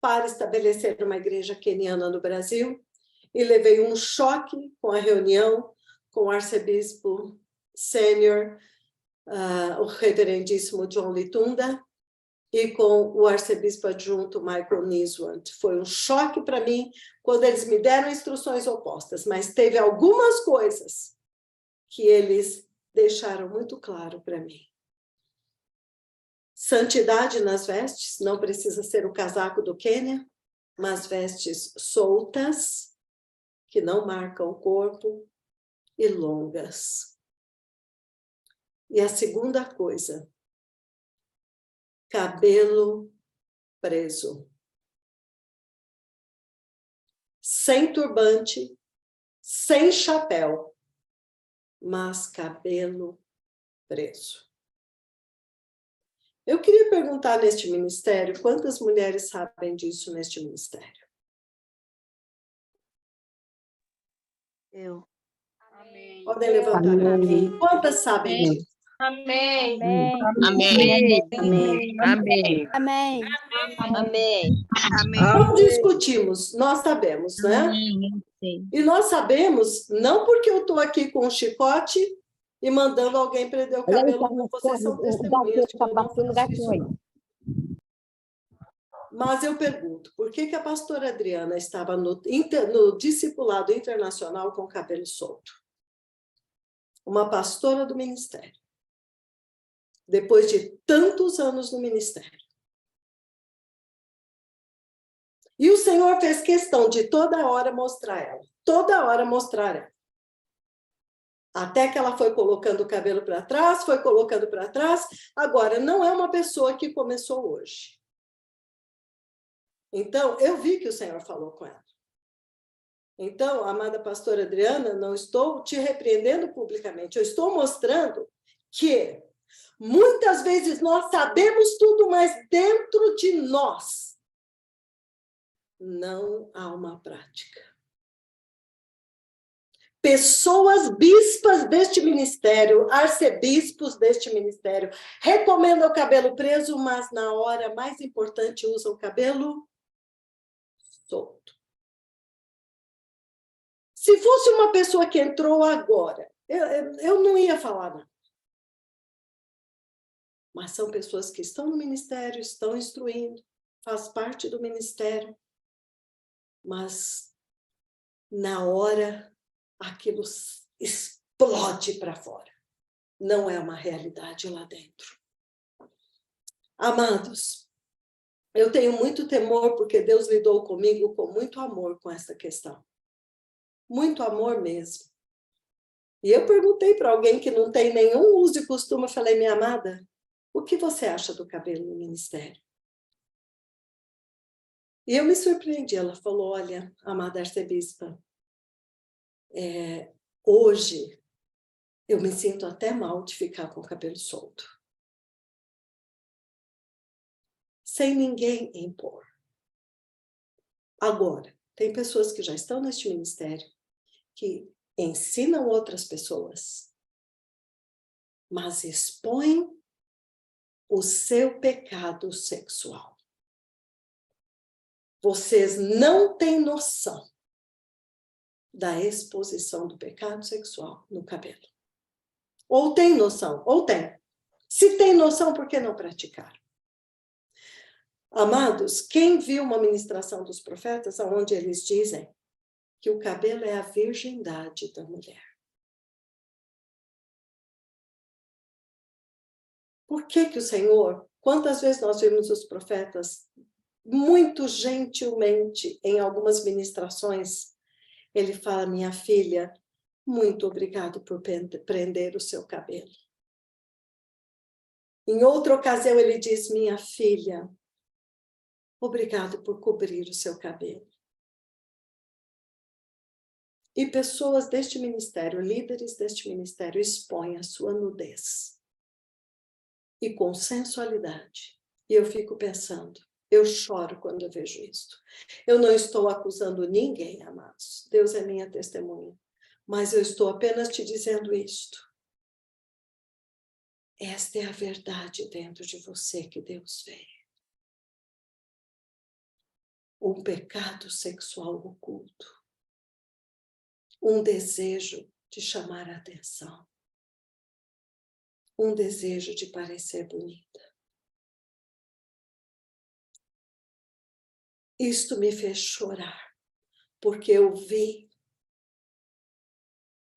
para estabelecer uma igreja queniana no Brasil, e levei um choque com a reunião com o arcebispo sênior, o reverendíssimo John Litunda, e com o arcebispo adjunto Michael Niswant. Foi um choque para mim quando eles me deram instruções opostas, mas teve algumas coisas que eles deixaram muito claro para mim. Santidade nas vestes, não precisa ser o casaco do Quênia, mas vestes soltas, que não marcam o corpo, e longas. E a segunda coisa, cabelo preso. Sem turbante, sem chapéu, mas cabelo preso. Eu queria perguntar neste ministério, quantas mulheres sabem disso neste ministério? Eu. Amém. Podem levantar a mão. Quantas sabem disso? Amém. Amém. Amém. Amém. Amém. Amém. Não discutimos, nós sabemos, né? E nós sabemos, não porque eu estou aqui com um chicote e mandando alguém prender o cabelo, não, vocês são testemunhas de que eu não faço isso. Mas eu pergunto, por que que a pastora Adriana estava no discipulado internacional com o cabelo solto? Uma pastora do ministério. Depois de tantos anos no ministério. E o Senhor fez questão de toda hora mostrar ela. Toda hora mostrar ela. Até que ela foi colocando o cabelo para trás, foi colocando para trás. Agora, não é uma pessoa que começou hoje. Então, eu vi que o Senhor falou com ela. Então, amada pastora Adriana, não estou te repreendendo publicamente. Eu estou mostrando que muitas vezes nós sabemos tudo, mas dentro de nós não há uma prática. Pessoas bispas deste ministério, arcebispos deste ministério, recomendam o cabelo preso, mas na hora mais importante usam o cabelo solto. Se fosse uma pessoa que entrou agora, eu não ia falar nada. Mas são pessoas que estão no ministério, estão instruindo, faz parte do ministério. Mas, na hora, aquilo explode para fora. Não é uma realidade lá dentro. Amados, eu tenho muito temor porque Deus lidou comigo com muito amor com essa questão. Muito amor mesmo. E eu perguntei para alguém que não tem nenhum uso e costume, eu falei, minha amada, o que você acha do cabelo no ministério? E eu me surpreendi. Ela falou, olha, amada arcebispa, hoje eu me sinto até mal de ficar com o cabelo solto. Sem ninguém impor. Agora, tem pessoas que já estão neste ministério, que ensinam outras pessoas, mas expõem o seu pecado sexual. Vocês não têm noção da exposição do pecado sexual no cabelo. Ou tem noção, ou tem. Se tem noção, por que não praticar? Amados, quem viu uma ministração dos profetas, onde eles dizem que o cabelo é a virgindade da mulher? Por que que o Senhor, quantas vezes nós vimos os profetas, muito gentilmente, em algumas ministrações, ele fala, minha filha, muito obrigado por prender o seu cabelo. Em outra ocasião ele diz, minha filha, obrigado por cobrir o seu cabelo. E pessoas deste ministério, líderes deste ministério, expõem a sua nudez. E com sensualidade. E eu fico pensando, eu choro quando eu vejo isto. Eu não estou acusando ninguém, amados. Deus é minha testemunha. Mas eu estou apenas te dizendo isto. Esta é a verdade dentro de você que Deus vê. Um pecado sexual oculto. Um desejo de chamar a atenção. Um desejo de parecer bonita. Isto me fez chorar, porque eu vi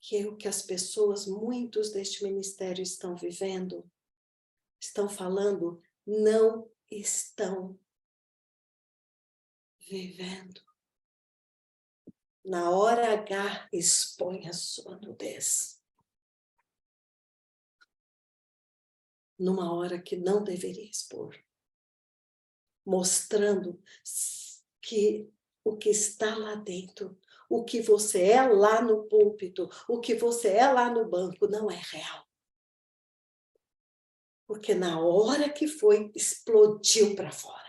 que o que as pessoas, muitos deste ministério estão vivendo, estão falando, não estão vivendo. Na hora H, expõe a sua nudez. Numa hora que não deveria expor. Mostrando que o que está lá dentro, o que você é lá no púlpito, o que você é lá no banco, não é real. Porque na hora que foi, explodiu para fora.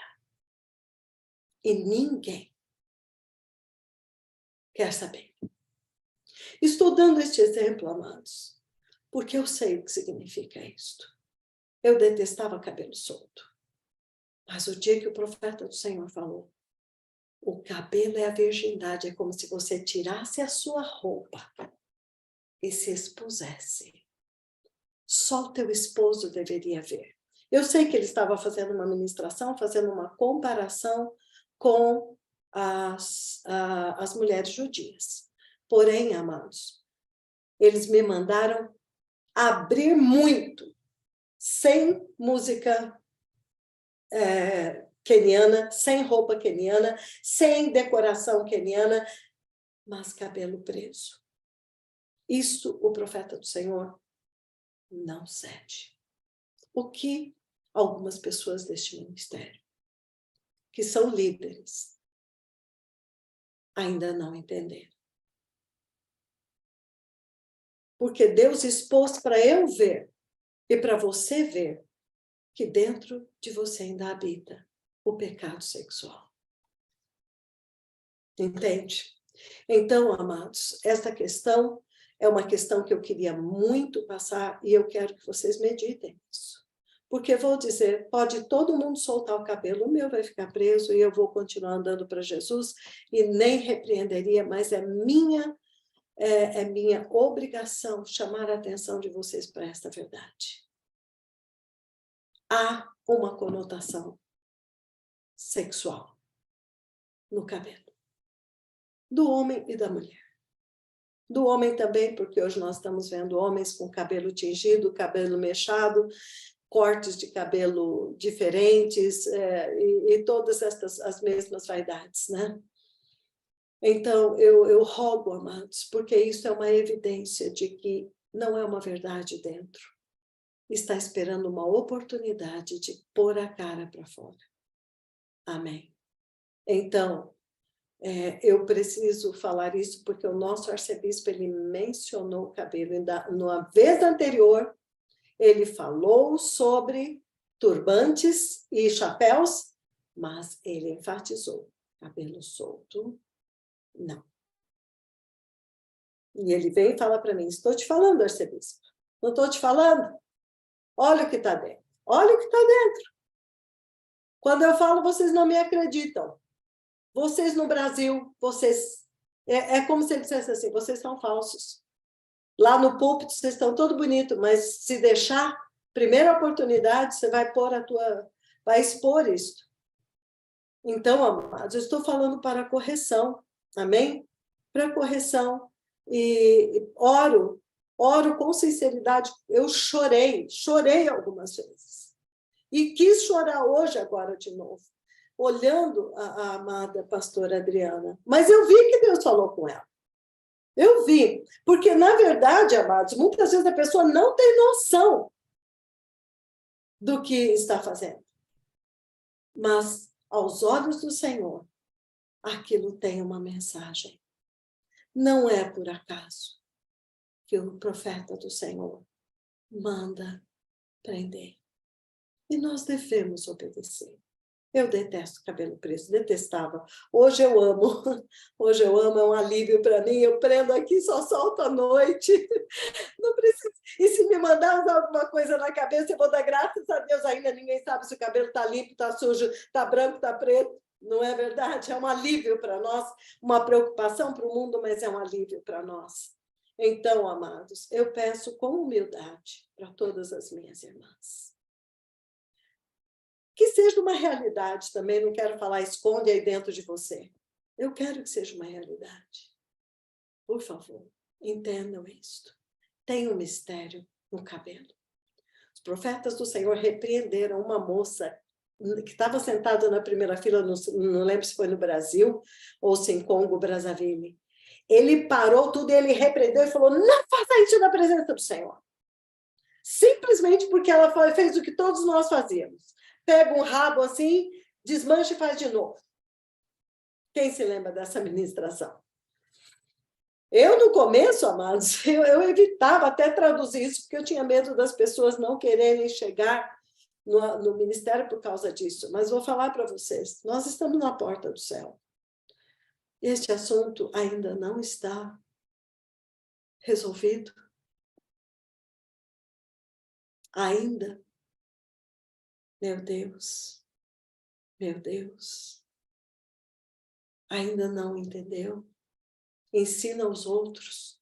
E ninguém quer saber. Estou dando este exemplo, amados, Porque eu sei o que significa isto. Eu detestava cabelo solto. Mas o dia que o profeta do Senhor falou, o cabelo é a virgindade, é como se você tirasse a sua roupa e se expusesse. Só o teu esposo deveria ver. Eu sei que ele estava fazendo uma ministração, fazendo uma comparação com as mulheres judias. Porém, amados, eles me mandaram abrir muito, sem música queniana, sem roupa queniana, sem decoração queniana, mas cabelo preso. Isso o profeta do Senhor não cede. O que algumas pessoas deste ministério, que são líderes, ainda não entenderam. Porque Deus expôs para eu ver e para você ver que dentro de você ainda habita o pecado sexual. Entende? Então, amados, esta questão é uma questão que eu queria muito passar e eu quero que vocês meditem nisso. Porque vou dizer, pode todo mundo soltar o cabelo, o meu vai ficar preso e eu vou continuar andando para Jesus e nem repreenderia, mas é minha obrigação chamar a atenção de vocês para esta verdade. Há uma conotação sexual no cabelo. Do homem e da mulher. Do homem também, porque hoje nós estamos vendo homens com cabelo tingido, cabelo mechado, cortes de cabelo diferentes, e todas estas as mesmas vaidades, né? Então, eu rogo, amados, porque isso é uma evidência de que não é uma verdade dentro. Está esperando uma oportunidade de pôr a cara para fora. Amém. Então, eu preciso falar isso porque o nosso arcebispo, ele mencionou o cabelo. Na vez anterior, ele falou sobre turbantes e chapéus, mas ele enfatizou, cabelo solto, não. E ele vem e fala para mim, estou te falando, arcebispo, não estou te falando? Olha o que está dentro, olha o que está dentro. Quando eu falo, vocês não me acreditam. Vocês no Brasil, vocês... É como se ele dissesse assim, vocês são falsos. Lá no púlpito, vocês estão todo bonito, mas se deixar, primeira oportunidade, você vai pôr vai expor isso. Então, amados, eu estou falando para correção, amém? Para correção. E oro com sinceridade. Eu chorei algumas vezes. E quis chorar hoje, agora de novo, olhando a amada pastora Adriana. Mas eu vi que Deus falou com ela. Eu vi. Porque, na verdade, amados, muitas vezes a pessoa não tem noção do que está fazendo. Mas, aos olhos do Senhor, aquilo tem uma mensagem. Não é por acaso que o profeta do Senhor manda prender. E nós devemos obedecer. Eu detesto cabelo preso, detestava. Hoje eu amo, é um alívio para mim. Eu prendo aqui, só solto à noite. Não preciso. E se me mandar usar alguma coisa na cabeça, eu vou dar graças a Deus. Ainda ninguém sabe se o cabelo está limpo, está sujo, está branco, está preto. Não é verdade? É um alívio para nós, uma preocupação para o mundo, mas é um alívio para nós. Então, amados, eu peço com humildade para todas as minhas irmãs. Que seja uma realidade também, não quero falar esconde aí dentro de você. Eu quero que seja uma realidade. Por favor, entendam isto. Tem um mistério no cabelo. Os profetas do Senhor repreenderam uma moça que estava sentada na primeira fila, não lembro se foi no Brasil ou se em Congo, Brazzaville. Ele parou tudo, ele repreendeu e falou, não faça isso na presença do Senhor. Simplesmente porque ela fez o que todos nós fazíamos. Pega um rabo assim, desmancha e faz de novo. Quem se lembra dessa ministração? Eu, no começo, amados, eu evitava até traduzir isso, porque eu tinha medo das pessoas não quererem chegar no ministério por causa disso. Mas vou falar para vocês, nós estamos na porta do céu. Este assunto ainda não está resolvido. Ainda, meu Deus, ainda não entendeu? Ensina aos outros,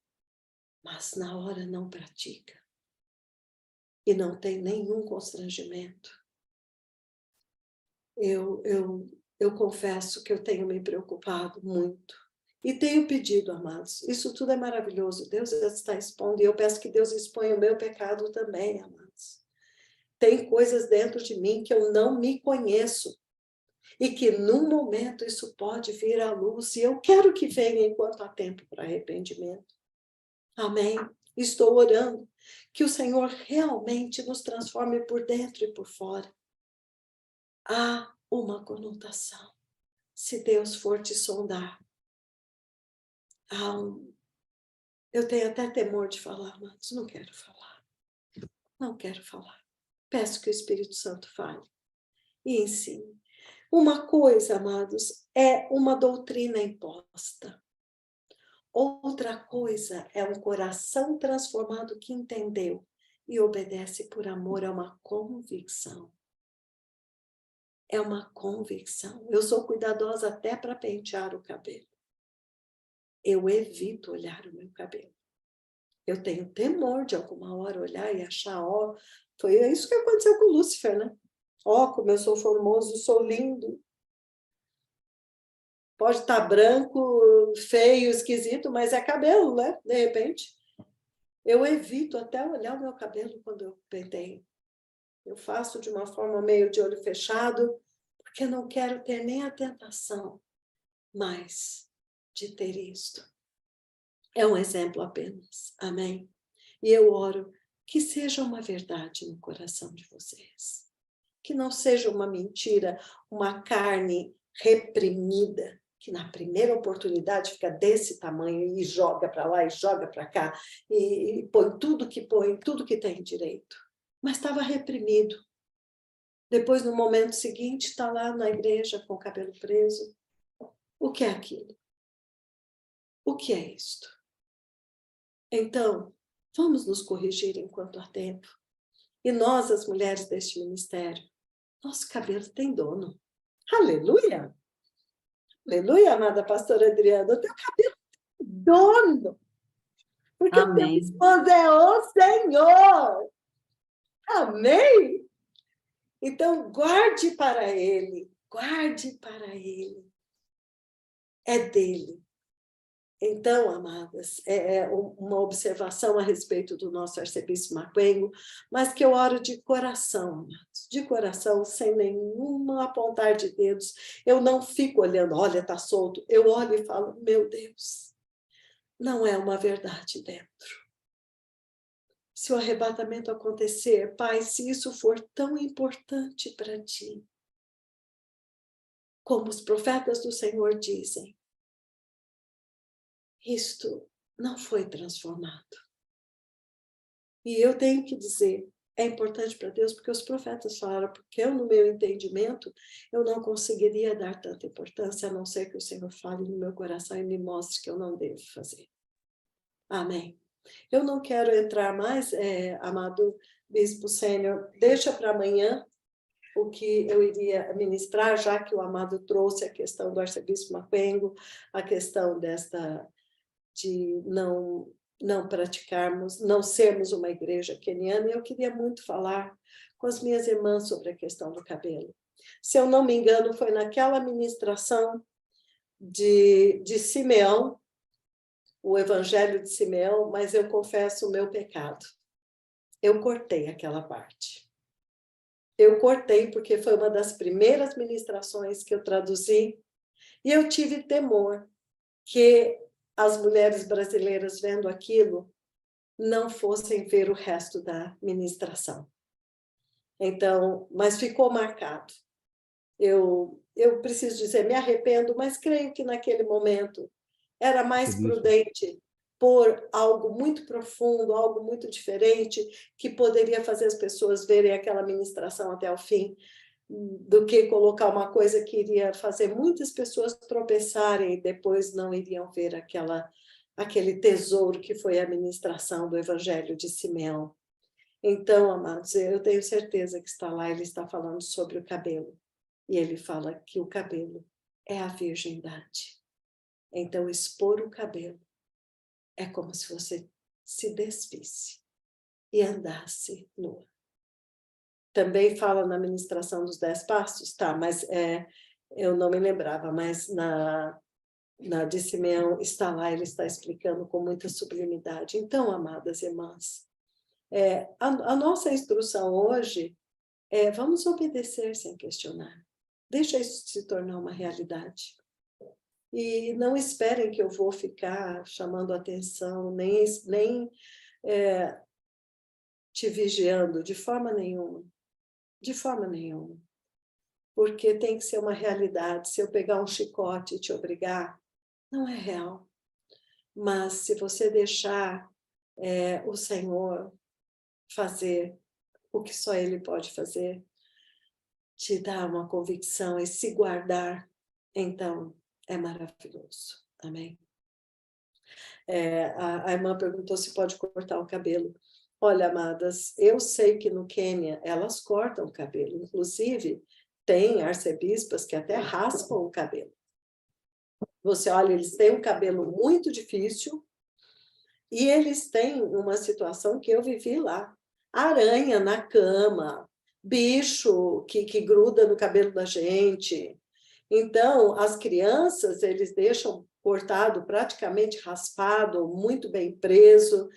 mas na hora não pratica. E não tem nenhum constrangimento. Eu confesso que eu tenho me preocupado muito. E tenho pedido, amados, isso tudo é maravilhoso. Deus está expondo, e eu peço que Deus exponha o meu pecado também, amados. Tem coisas dentro de mim que eu não me conheço. E que num momento isso pode vir à luz. E eu quero que venha enquanto há tempo para arrependimento. Amém? Estou orando que o Senhor realmente nos transforme por dentro e por fora. Há uma conotação. Se Deus for te sondar. Eu tenho até temor de falar, mas não quero falar. Não quero falar. Peço que o Espírito Santo fale e ensine. Uma coisa, amados, é uma doutrina imposta. Outra coisa é um coração transformado que entendeu e obedece por amor. É uma convicção. É uma convicção. Eu sou cuidadosa até para pentear o cabelo. Eu evito olhar o meu cabelo. Eu tenho temor de alguma hora olhar e achar, foi isso que aconteceu com o Lúcifer, né? Como eu sou formoso, sou lindo. Pode estar branco, feio, esquisito, mas é cabelo, né? De repente. Eu evito até olhar o meu cabelo quando eu penteio. Eu faço de uma forma meio de olho fechado, porque não quero ter nem a tentação mais de ter isto. É um exemplo apenas. Amém? E eu oro que seja uma verdade no coração de vocês. Que não seja uma mentira, uma carne reprimida, que na primeira oportunidade fica desse tamanho e joga para lá e joga para cá, e põe, tudo que tem direito. Mas estava reprimido. Depois, no momento seguinte, está lá na igreja com o cabelo preso. O que é aquilo? O que é isto? Então, vamos nos corrigir enquanto há tempo. E nós, as mulheres deste ministério, nosso cabelo tem dono. Aleluia! Aleluia, amada pastora Adriana. O teu cabelo tem dono. Porque o teu esposo é o Senhor. Amém? Então, guarde para ele. Guarde para ele. É dele. Então, amadas, é uma observação a respeito do nosso arcebispo Maquengo, mas que eu oro de coração, amados, de coração, sem nenhum apontar de dedos. Eu não fico olhando, olha, está solto. Eu olho e falo, meu Deus, não é uma verdade dentro. Se o arrebatamento acontecer, Pai, se isso for tão importante para ti, como os profetas do Senhor dizem, isto não foi transformado. E eu tenho que dizer, é importante para Deus, porque os profetas falaram, porque eu, no meu entendimento, eu não conseguiria dar tanta importância, a não ser que o Senhor fale no meu coração e me mostre que eu não devo fazer. Amém. Eu não quero entrar mais, amado Bispo Sênior, deixa para amanhã o que eu iria ministrar, já que o amado trouxe a questão do arcebispo Maquengo, a questão de não praticarmos, não sermos uma igreja queniana, e eu queria muito falar com as minhas irmãs sobre a questão do cabelo. Se eu não me engano, foi naquela ministração de Simeão, o Evangelho de Simeão, mas eu confesso o meu pecado. Eu cortei aquela parte. Eu cortei porque foi uma das primeiras ministrações que eu traduzi, e eu tive temor que as mulheres brasileiras vendo aquilo não fossem ver o resto da ministração. Então, mas ficou marcado. Eu preciso dizer, me arrependo, mas creio que naquele momento era mais prudente pôr algo muito profundo, algo muito diferente, que poderia fazer as pessoas verem aquela ministração até o fim, do que colocar uma coisa que iria fazer muitas pessoas tropeçarem e depois não iriam ver aquele tesouro que foi a ministração do Evangelho de Simeão. Então, amados, eu tenho certeza que está lá, ele está falando sobre o cabelo. E ele fala que o cabelo é a virgindade. Então, expor o cabelo é como se você se despisse e andasse nua. Também fala na ministração dos 10 passos, tá, mas eu não me lembrava, mas na de Simeão está lá, ele está explicando com muita sublimidade. Então, amadas irmãs, a nossa instrução hoje é vamos obedecer sem questionar. Deixa isso se tornar uma realidade. E não esperem que eu vou ficar chamando atenção, nem te vigiando, de forma nenhuma. De forma nenhuma. Porque tem que ser uma realidade. Se eu pegar um chicote e te obrigar, não é real. Mas se você deixar o Senhor fazer o que só Ele pode fazer, te dar uma convicção e se guardar, então é maravilhoso. Amém? A irmã perguntou se pode cortar o cabelo. Olha, amadas, eu sei que no Quênia elas cortam o cabelo. Inclusive, tem arcebispas que até raspam o cabelo. Você olha, eles têm um cabelo muito difícil e eles têm uma situação que eu vivi lá. Aranha na cama, bicho que gruda no cabelo da gente. Então, as crianças, eles deixam cortado, praticamente raspado, muito bem preso.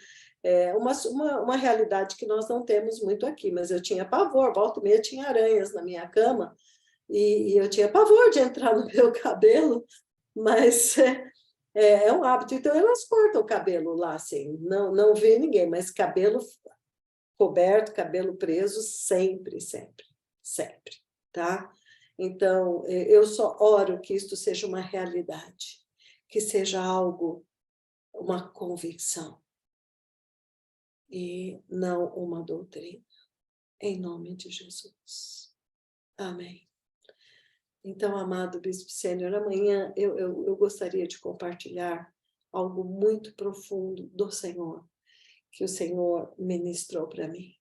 É uma realidade que nós não temos muito aqui, mas eu tinha pavor, volta e meia tinha aranhas na minha cama, e eu tinha pavor de entrar no meu cabelo, mas é um hábito. Então, elas cortam o cabelo lá, assim, não vê ninguém, mas cabelo coberto, cabelo preso, sempre, sempre, sempre, tá? Então, eu só oro que isto seja uma realidade, que seja algo, uma convicção, e não uma doutrina, em nome de Jesus. Amém. Então, amado Bispo Sênior, amanhã eu gostaria de compartilhar algo muito profundo do Senhor, que o Senhor ministrou para mim.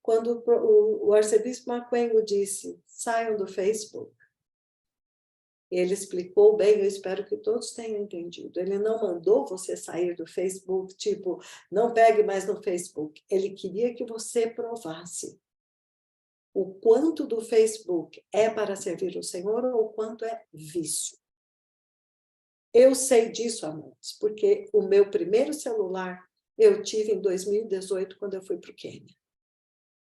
Quando o arcebispo Maquengo disse, saiam do Facebook, ele explicou bem, eu espero que todos tenham entendido. Ele não mandou você sair do Facebook, tipo, não pegue mais no Facebook. Ele queria que você provasse o quanto do Facebook é para servir o Senhor ou o quanto é vício. Eu sei disso, amados, porque o meu primeiro celular eu tive em 2018, quando eu fui para o Quênia.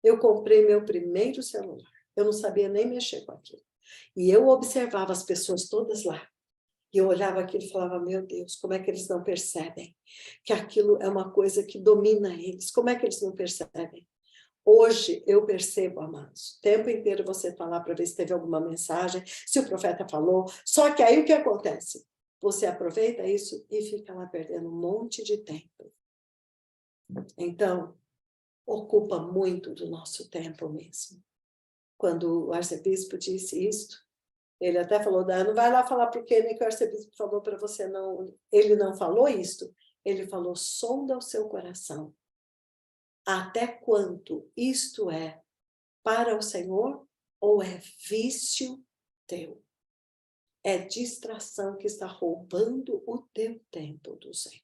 Eu comprei meu primeiro celular. Eu não sabia nem mexer com aquilo. E eu observava as pessoas todas lá. E eu olhava aquilo e falava, meu Deus, como é que eles não percebem que aquilo é uma coisa que domina eles? Como é que eles não percebem? Hoje eu percebo, amados, o tempo inteiro você está lá para ver se teve alguma mensagem, se o profeta falou, só que aí o que acontece? Você aproveita isso e fica lá perdendo um monte de tempo. Então, ocupa muito do nosso tempo mesmo. Quando o arcebispo disse isto, ele até falou, não vai lá falar para o Quênia que o arcebispo falou para você não. Ele não falou isto, ele falou, sonda o seu coração. Até quanto isto é para o Senhor ou é vício teu? É distração que está roubando o teu tempo do Senhor.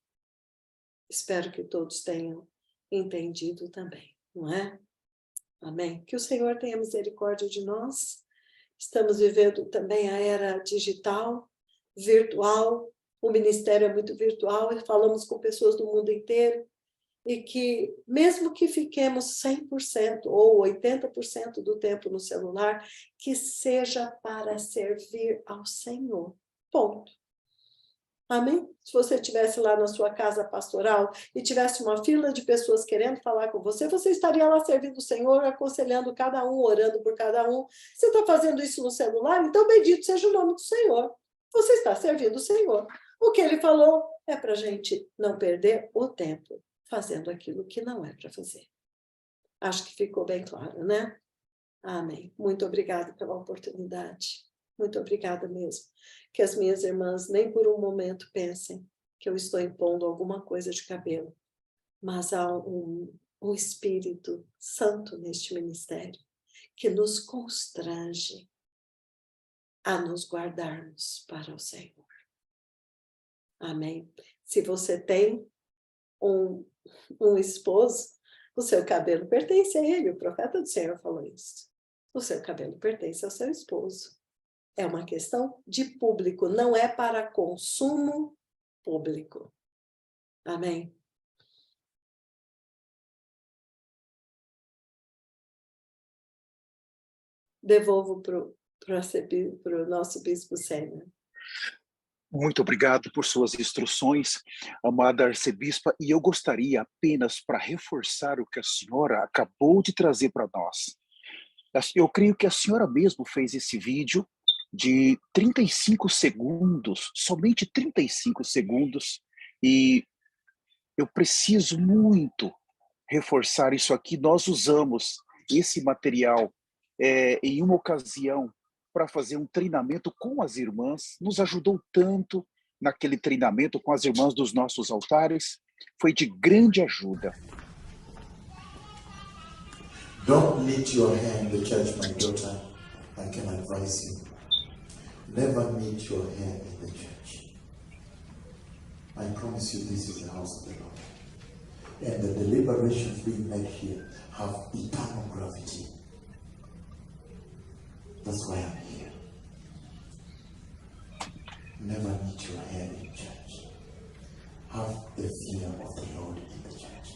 Espero que todos tenham entendido também, não é? Amém? Que o Senhor tenha misericórdia de nós. Estamos vivendo também a era digital, virtual. O ministério é muito virtual, falamos com pessoas do mundo inteiro. E que, mesmo que fiquemos 100% ou 80% do tempo no celular, que seja para servir ao Senhor. Ponto. Amém? Se você estivesse lá na sua casa pastoral e tivesse uma fila de pessoas querendo falar com você, você estaria lá servindo o Senhor, aconselhando cada um, orando por cada um. Você está fazendo isso no celular? Então, bendito seja o nome do Senhor. Você está servindo o Senhor. O que ele falou é para a gente não perder o tempo fazendo aquilo que não é para fazer. Acho que ficou bem claro, né? Amém. Muito obrigada pela oportunidade. Muito obrigada mesmo. Que as minhas irmãs nem por um momento pensem que eu estou impondo alguma coisa de cabelo, mas há um Espírito Santo neste ministério, que nos constrange a nos guardarmos para o Senhor. Amém? Se você tem um esposo, o seu cabelo pertence a ele, o profeta do Senhor falou isso. O seu cabelo pertence ao seu esposo. É uma questão de público, não é para consumo público. Amém? Devolvo para o nosso bispo Sênior. Muito obrigado por suas instruções, amada arcebispa, e eu gostaria apenas para reforçar o que a senhora acabou de trazer para nós. Eu creio que a senhora mesmo fez esse vídeo de 35 segundos, somente 35 segundos, e eu preciso muito reforçar isso aqui. Nós usamos esse material em uma ocasião para fazer um treinamento com as irmãs, nos ajudou tanto naquele treinamento com as irmãs dos nossos altares, foi de grande ajuda. Don't knit your hair in the church, my daughter. I can advise you. Never knit your hair in the church. I promise you this is the house of the Lord. And the deliberations being made here have eternal gravity. That's why I'm here. Never knit your hair in church. Have the fear of the Lord in the church.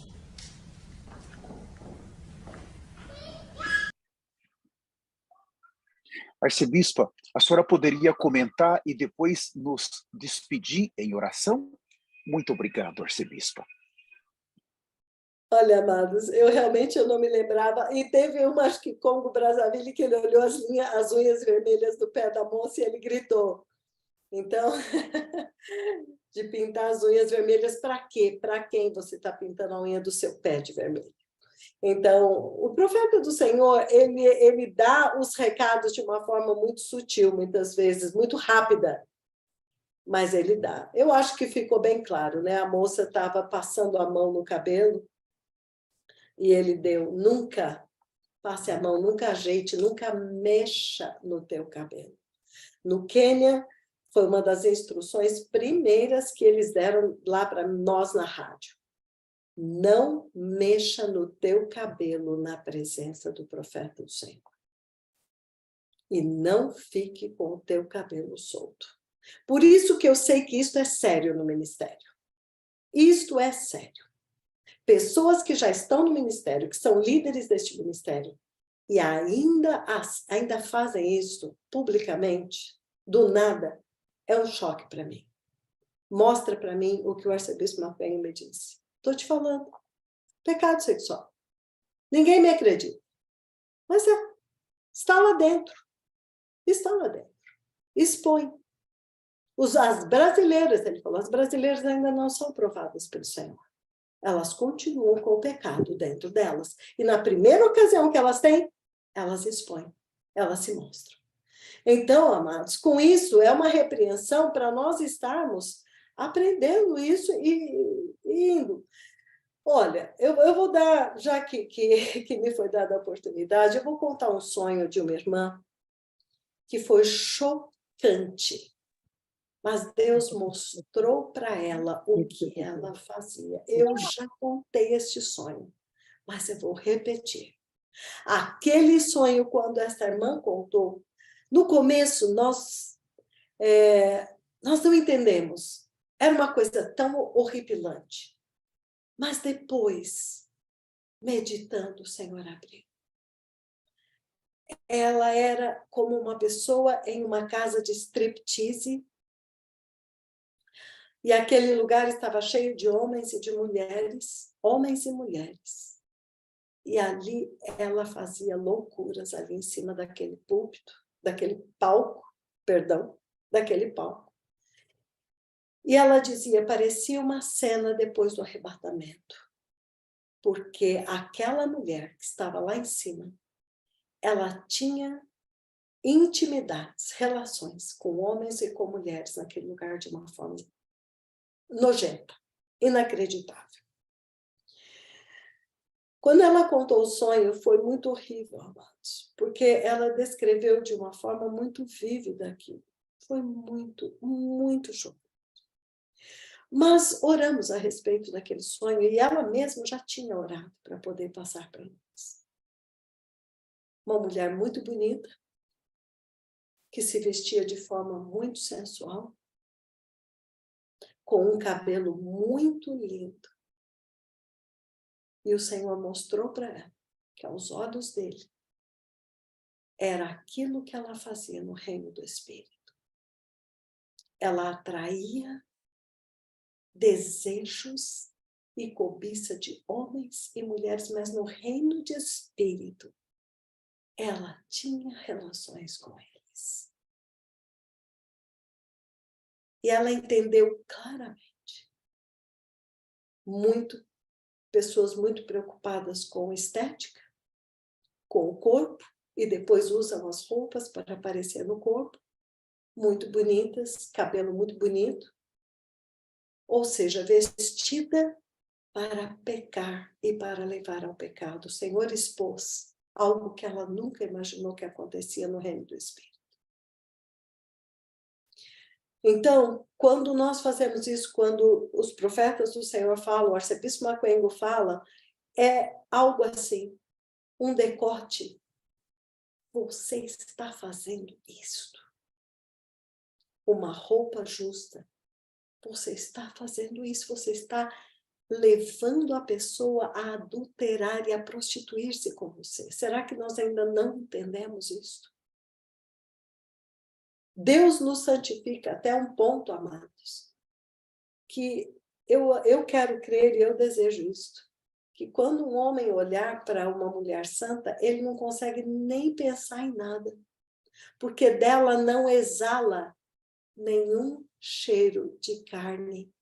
Arcebispa, a senhora poderia comentar e depois nos despedir em oração? Muito obrigado, arcebispa. Olha, amados, eu realmente não me lembrava, e teve uma, acho que Congo Brazzaville, que ele olhou as unhas vermelhas do pé da moça e ele gritou. Então, de pintar as unhas vermelhas, para quê? Para quem você está pintando a unha do seu pé de vermelho? Então, o profeta do Senhor, ele dá os recados de uma forma muito sutil, muitas vezes, muito rápida, mas ele dá. Eu acho que ficou bem claro, né? A moça estava passando a mão no cabelo, e ele deu, nunca passe a mão, nunca ajeite, nunca mexa no teu cabelo. No Quênia, foi uma das instruções primeiras que eles deram lá para nós na rádio. Não mexa no teu cabelo na presença do profeta do Senhor. E não fique com o teu cabelo solto. Por isso que eu sei que isto é sério no ministério. Isto é sério. Pessoas que já estão no ministério, que são líderes deste ministério, e ainda fazem isso publicamente, do nada, é um choque para mim. Mostra para mim o que o arcebispo Mapenho me disse. Estou te falando. Pecado sexual. Ninguém me acredita. Mas está lá dentro. Está lá dentro. Expõe. As brasileiras, ele falou, as brasileiras ainda não são provadas pelo Senhor. Elas continuam com o pecado dentro delas. E na primeira ocasião que elas têm, elas expõem, elas se mostram. Então, amados, com isso é uma repreensão para nós estarmos aprendendo isso e indo. Olha, eu vou dar, já que me foi dada a oportunidade, eu vou contar um sonho de uma irmã que foi chocante. Mas Deus mostrou para ela o que ela fazia. Eu já contei este sonho, mas eu vou repetir. Aquele sonho, quando essa irmã contou, no começo nós não entendemos. Era uma coisa tão horripilante. Mas depois, meditando, o Senhor abriu. Ela era como uma pessoa em uma casa de striptease. E aquele lugar estava cheio de homens e de mulheres, homens e mulheres. E ali ela fazia loucuras ali em cima daquele púlpito, daquele palco. E ela dizia, parecia uma cena depois do arrebatamento. Porque aquela mulher que estava lá em cima, ela tinha intimidades, relações com homens e com mulheres naquele lugar de uma forma nojenta, inacreditável. Quando ela contou o sonho, foi muito horrível, amados, porque ela descreveu de uma forma muito vívida aquilo. Foi muito, muito chocante. Mas oramos a respeito daquele sonho e ela mesma já tinha orado para poder passar para nós. Uma mulher muito bonita, que se vestia de forma muito sensual, com um cabelo muito lindo. E o Senhor mostrou para ela que aos olhos dele era aquilo que ela fazia no reino do Espírito. Ela atraía desejos e cobiça de homens e mulheres, mas no reino de Espírito, ela tinha relações com eles. E ela entendeu claramente. Pessoas muito preocupadas com estética, com o corpo, e depois usam as roupas para aparecer no corpo, muito bonitas, cabelo muito bonito, ou seja, vestida para pecar e para levar ao pecado. O Senhor expôs algo que ela nunca imaginou que acontecia no reino do Espírito. Então, quando nós fazemos isso, quando os profetas do Senhor falam, o arcebispo Macoengo fala, é algo assim, um decote. Você está fazendo isto. Uma roupa justa. Você está fazendo isso, você está levando a pessoa a adulterar e a prostituir-se com você. Será que nós ainda não entendemos isso? Deus nos santifica até um ponto, amados, que eu quero crer e eu desejo isto, que quando um homem olhar para uma mulher santa, ele não consegue nem pensar em nada, porque dela não exala nenhum cheiro de carne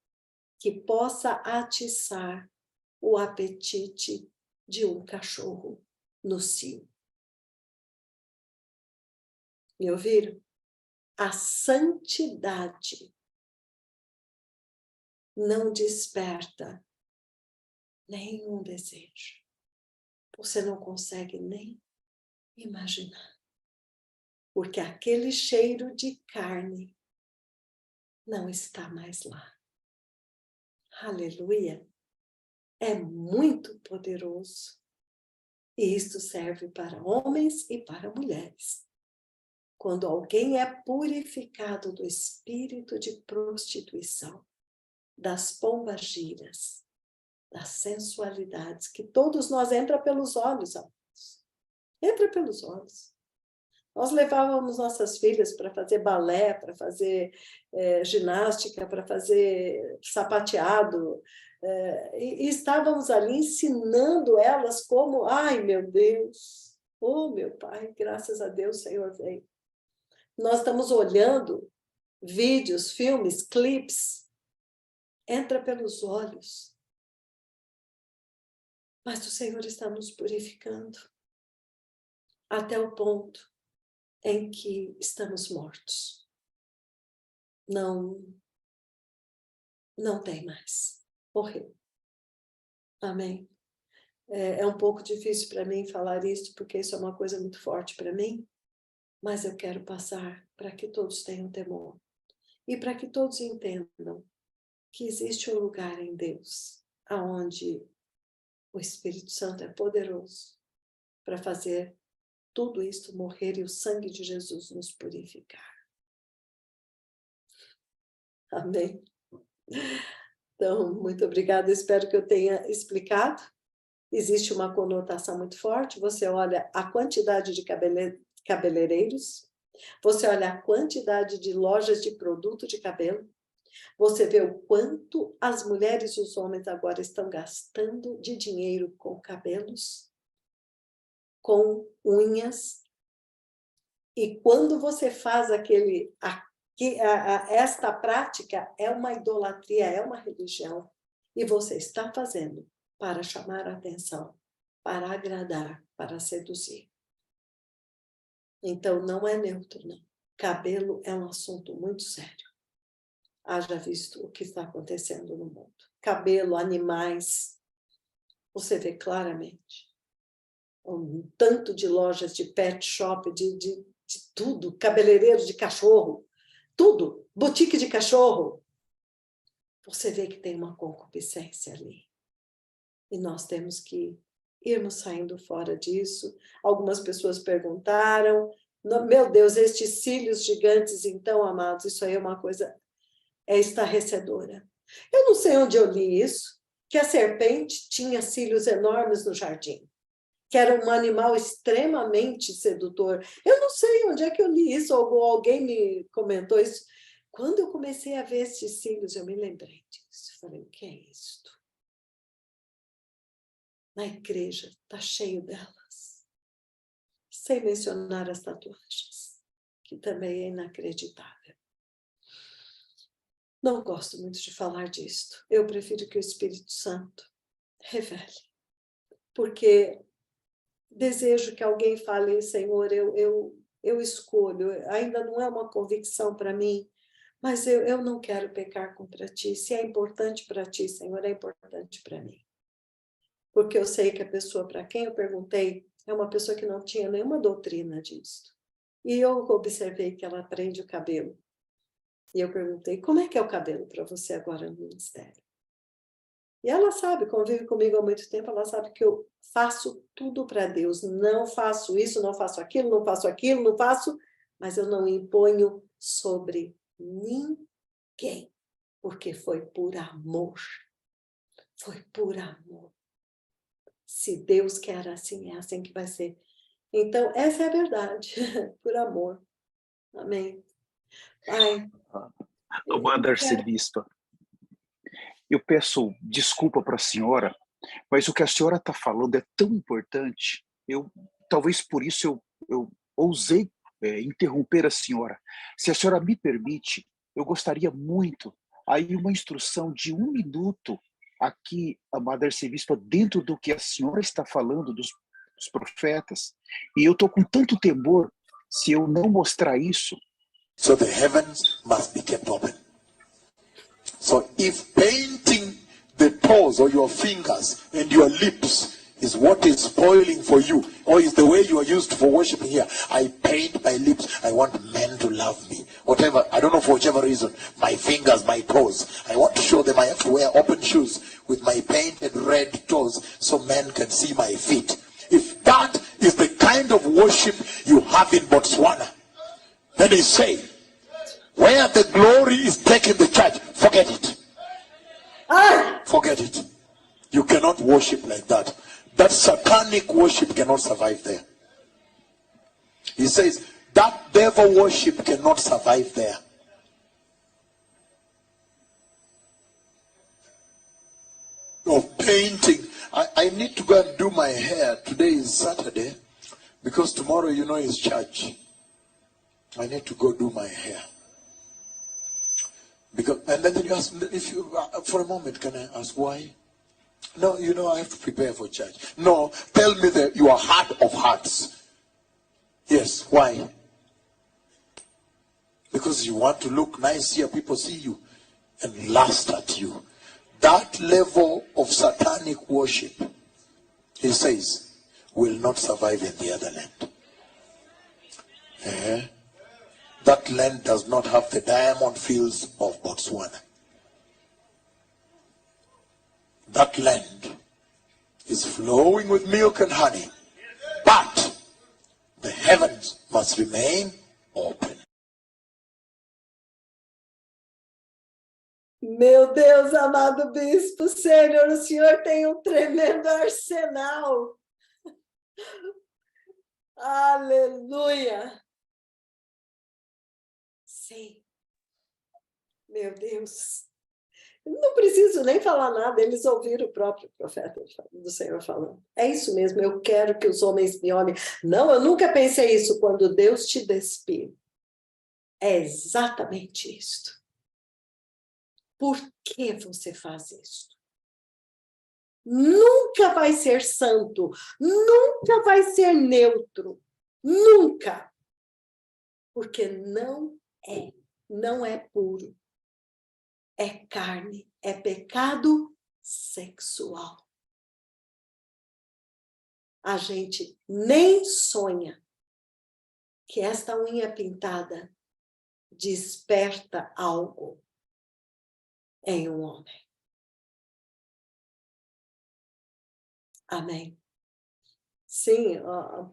que possa atiçar o apetite de um cachorro no cio. Me ouviram? A santidade não desperta nenhum desejo. Você não consegue nem imaginar. Porque aquele cheiro de carne não está mais lá. Aleluia! É muito poderoso. E isto serve para homens e para mulheres. Quando alguém é purificado do espírito de prostituição, das pombagiras, das sensualidades, que todos nós entra pelos olhos, amados. Entra pelos olhos. Nós levávamos nossas filhas para fazer balé, para fazer ginástica, para fazer sapateado, e estávamos ali ensinando elas como, ai meu Deus, oh meu Pai, graças a Deus o Senhor veio. Nós estamos olhando vídeos, filmes, clipes, entra pelos olhos. Mas o Senhor está nos purificando até o ponto em que estamos mortos. Não tem mais. Morreu. Amém? É um pouco difícil para mim falar isso, porque isso é uma coisa muito forte para mim. Mas eu quero passar para que todos tenham temor. E para que todos entendam que existe um lugar em Deus, onde o Espírito Santo é poderoso para fazer tudo isso morrer e o sangue de Jesus nos purificar. Amém? Então, muito obrigada. Espero que eu tenha explicado. Existe uma conotação muito forte. Você olha a quantidade de cabeleireiros, você olha a quantidade de lojas de produto de cabelo, você vê o quanto as mulheres e os homens agora estão gastando de dinheiro com cabelos, com unhas, e quando você faz esta prática é uma idolatria, é uma religião, e você está fazendo para chamar a atenção, para agradar, para seduzir. Então, não é neutro, não. Cabelo é um assunto muito sério. Haja visto o que está acontecendo no mundo. Cabelo, animais, você vê claramente. Um tanto de lojas de pet shop, de tudo, cabeleireiro de cachorro, tudo, boutique de cachorro. Você vê que tem uma concupiscência ali. E nós temos que irmos saindo fora disso. Algumas pessoas perguntaram, meu Deus, estes cílios gigantes, então, amados, isso aí é uma coisa estarrecedora. Eu não sei onde eu li isso, que a serpente tinha cílios enormes no jardim, que era um animal extremamente sedutor. Eu não sei onde é que eu li isso, ou alguém me comentou isso. Quando eu comecei a ver esses cílios, eu me lembrei disso. Falei, o que é isto? Na igreja está cheio delas. Sem mencionar as tatuagens, que também é inacreditável. Não gosto muito de falar disto. Eu prefiro que o Espírito Santo revele. Porque desejo que alguém fale, Senhor, eu escolho. Ainda não é uma convicção para mim, mas eu não quero pecar contra ti. Se é importante para ti, Senhor, é importante para mim. Porque eu sei que a pessoa para quem eu perguntei é uma pessoa que não tinha nenhuma doutrina disso. E eu observei que ela prende o cabelo. E eu perguntei, como é que é o cabelo para você agora no ministério? E ela sabe, convive comigo há muito tempo, ela sabe que eu faço tudo para Deus. Não faço isso, não faço aquilo, não faço aquilo, não faço, mas eu não imponho sobre ninguém, porque foi por amor. Foi por amor. Se Deus quer assim, é assim que vai ser. Então, essa é a verdade, por amor. Amém. Pai. Amada arcebispa, eu peço desculpa para a senhora, mas o que a senhora está falando é tão importante, talvez por isso eu ousei interromper a senhora. Se a senhora me permite, eu gostaria muito, aí uma instrução de 1 minuto aqui, amada arcebispa, dentro do que a senhora está falando dos profetas, e eu estou com tanto temor, se eu não mostrar isso. So the heavens must be kept open. So if painting the toes or your fingers and your lips is what is spoiling for you, or is the way you are used for worshiping here, I paint my lips, I want men to love me. Whatever, I don't know, for whichever reason, my fingers, my toes, I want to show them I have to wear open shoes with my painted red toes so men can see my feet. If that is the kind of worship you have in Botswana, then he's saying, where the glory is taking the church, forget it. Forget it. You cannot worship like that. That satanic worship cannot survive there. He says, that devil worship cannot survive there. Of painting. I need to go and do my hair. Today is Saturday, because tomorrow, you know, is church. I need to go do my hair. Because, and then you ask, if you, for a moment, can I ask why? No, you know, I have to prepare for church. No, tell me your heart of hearts. Yes, why? Because you want to look nice here, people see you and lust at you. That level of satanic worship, he says, will not survive in the other land. That land does not have the diamond fields of Botswana. That land is flowing with milk and honey. But the heavens must remain open. Meu Deus, amado bispo, Senhor, o senhor tem um tremendo arsenal. Aleluia. Sim. Meu Deus. Não preciso nem falar nada, eles ouviram o próprio profeta do Senhor falando. É isso mesmo, eu quero que os homens me olhem. Não, eu nunca pensei isso, quando Deus te despir. É exatamente isto. Por que você faz isso? Nunca vai ser santo, nunca vai ser neutro, nunca. Porque não é puro. É carne, é pecado sexual. a gente nem sonha que esta unha pintada desperta algo em um homem. Amém. Sim,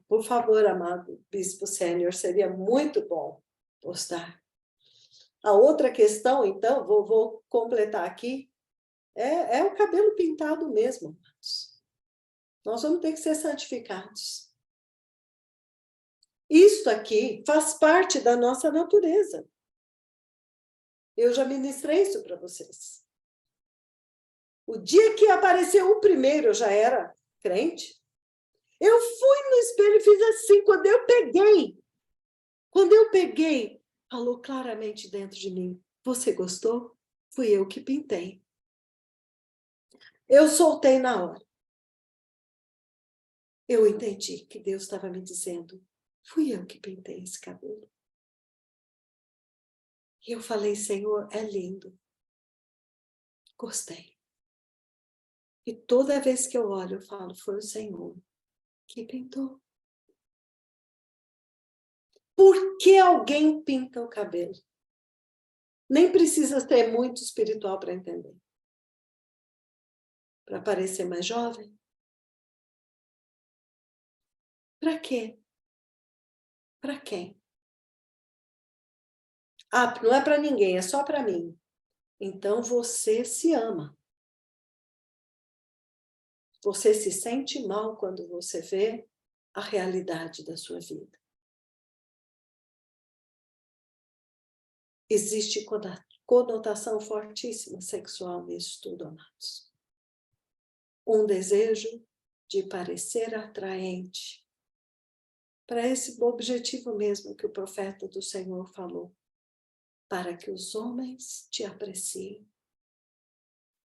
por favor, amado Bispo Sênior, seria muito bom postar. A outra questão, então, vou completar aqui, é o cabelo pintado mesmo, amados. Nós vamos ter que ser santificados. Isto aqui faz parte da nossa natureza. Eu já ministrei isso para vocês. O dia que apareceu o primeiro, eu já era crente. Eu fui no espelho e fiz assim, quando eu peguei, falou claramente dentro de mim, você gostou? Fui eu que pintei. Eu soltei na hora. Eu entendi que Deus estava me dizendo, fui eu que pintei esse cabelo. E eu falei, Senhor, é lindo. Gostei. E toda vez que eu olho, eu falo, foi o Senhor que pintou. Por que alguém pinta o cabelo? Nem precisa ser muito espiritual para entender. Para parecer mais jovem? Para quê? Para quem? Ah, não é para ninguém, é só para mim. Então você se ama. Você se sente mal quando você vê a realidade da sua vida. Existe conotação fortíssima sexual nisso tudo, amados. Um desejo de parecer atraente para esse objetivo mesmo que o profeta do Senhor falou, para que os homens te apreciem.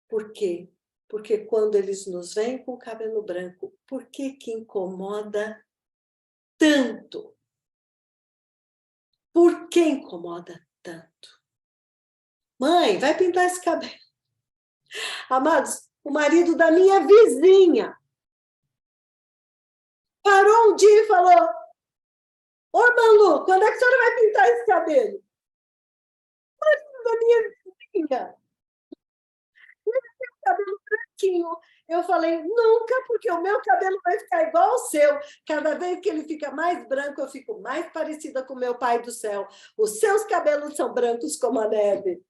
Por quê? Porque quando eles nos veem com o cabelo branco, por que que incomoda tanto? Por que incomoda tanto? Mãe, vai pintar esse cabelo. Amados, o marido da minha vizinha parou um dia e falou, ô, Malu, quando é que a senhora vai pintar esse cabelo? O marido da minha vizinha. Cabelo branquinho. Eu falei, nunca, porque o meu cabelo vai ficar igual ao seu. Cada vez que ele fica mais branco, eu fico mais parecida com o meu pai do céu. Os seus cabelos são brancos como a neve.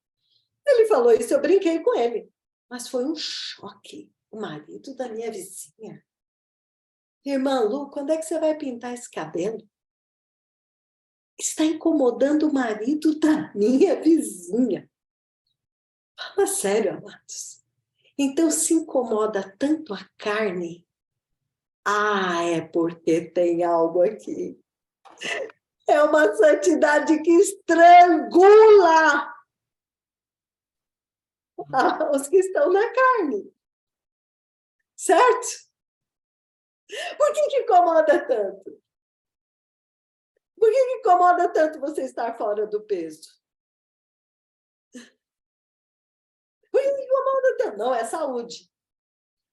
Ele falou isso, eu brinquei com ele. Mas foi um choque. O marido da minha vizinha. Irmã Lu, quando é que você vai pintar esse cabelo? Está incomodando o marido da minha vizinha. Fala sério, amados. Então, se incomoda tanto a carne, é porque tem algo aqui. É uma santidade que estrangula os que estão na carne. Certo? Por que incomoda tanto? Por que incomoda tanto você estar fora do peso? Por que incomoda tanto? Não, é saúde.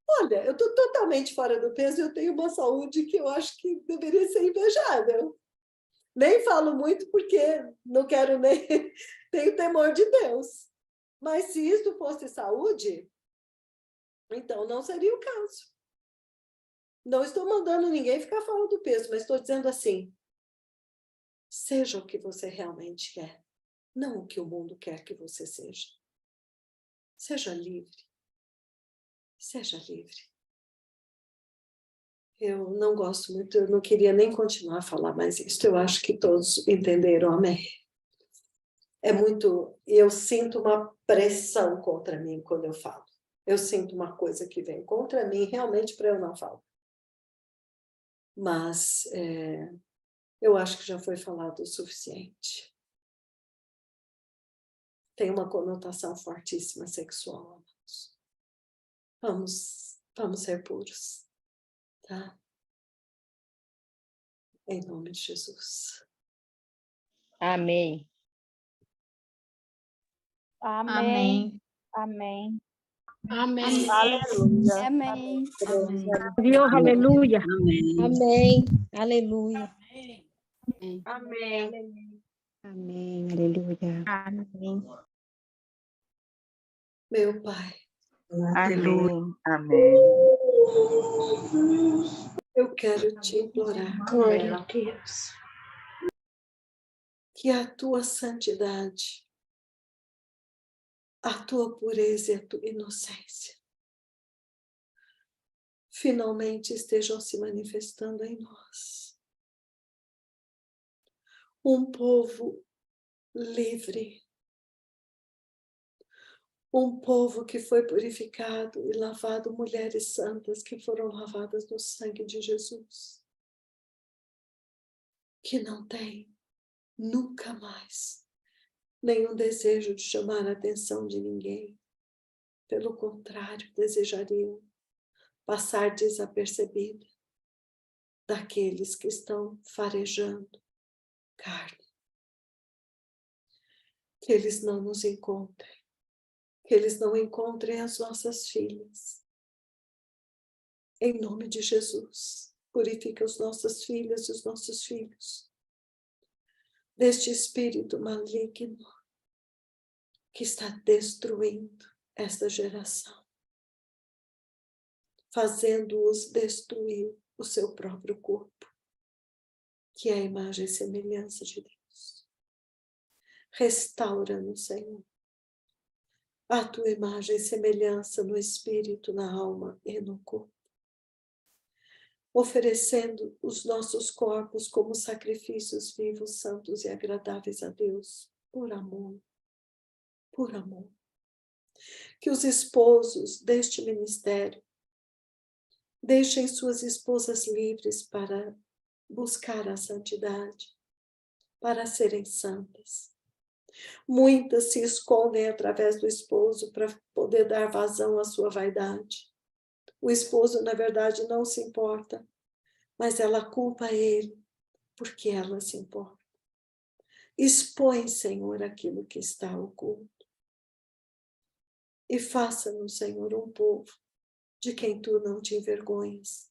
Olha, eu estou totalmente fora do peso e eu tenho uma saúde que eu acho que deveria ser invejável. Nem falo muito porque não quero nem... tenho temor de Deus. Mas se isso fosse saúde, então não seria o caso. Não estou mandando ninguém ficar fora do peso, mas estou dizendo assim, seja o que você realmente quer, não o que o mundo quer que você seja. Seja livre. Seja livre. Eu não gosto muito, eu não queria nem continuar a falar mais isso. Eu acho que todos entenderam, amém? É muito... Eu sinto uma pressão contra mim quando eu falo. Eu sinto uma coisa que vem contra mim, realmente, para eu não falar. Mas eu acho que já foi falado o suficiente. Tem uma conotação fortíssima sexual, amados. Vamos ser puros, tá? Em nome de Jesus. Amém. Amém. Amém. Amém. Aleluia. Amém. Deus, aleluia. Amém. Aleluia. Amém. Amém, aleluia. Amém. Meu Pai, Aleluia. Amém. eu quero te implorar Glória a Deus. que a tua santidade, a tua pureza e a tua inocência finalmente estejam se manifestando em nós. Um povo livre, um povo que foi purificado e lavado, mulheres santas que foram lavadas no sangue de Jesus, que não tem nunca mais nenhum desejo de chamar a atenção de ninguém. Pelo contrário, desejariam passar desapercebida daqueles que estão farejando carne. Que eles não nos encontrem, que eles não encontrem as nossas filhas. Em nome de Jesus, purifica as nossas filhas e os nossos filhos deste espírito maligno que está destruindo esta geração, fazendo-os destruir o seu próprio corpo, que é a imagem e semelhança de Deus. Restaura-nos, Senhor, a tua imagem e semelhança no espírito, na alma e no corpo, oferecendo os nossos corpos como sacrifícios vivos, santos e agradáveis a Deus, por amor, por amor. Que os esposos deste ministério deixem suas esposas livres para buscar a santidade, para serem santas. Muitas se escondem através do esposo para poder dar vazão à sua vaidade. O esposo, na verdade, não se importa, mas ela culpa ele, porque ela se importa. Expõe, Senhor, aquilo que está oculto. E faça-nos, Senhor, um povo de quem tu não te envergonhas,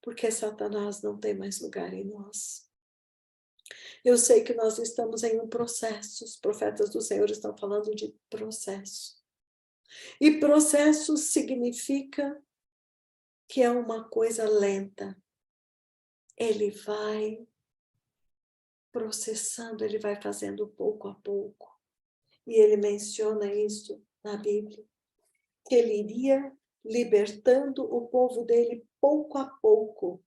porque Satanás não tem mais lugar em nós. Eu sei que nós estamos em um processo, os profetas do Senhor estão falando de processo. E processo significa que é uma coisa lenta. Ele vai processando, ele vai fazendo pouco a pouco. E ele menciona isso na Bíblia, que ele iria libertando o povo dele pouco a pouco,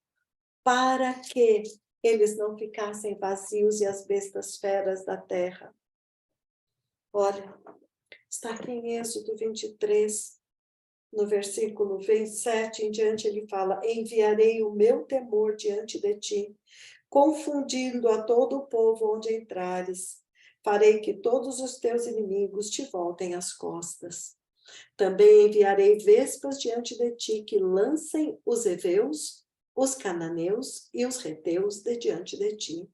para que eles não ficassem vazios e as bestas feras da terra. Olha, está aqui em Êxodo 23, no versículo 27 em diante, ele fala: enviarei o meu temor diante de ti, confundindo a todo o povo onde entrares. Farei que todos os teus inimigos te voltem as costas. Também enviarei vespas diante de ti, que lancem os heveus, os cananeus e os reteus de diante de ti,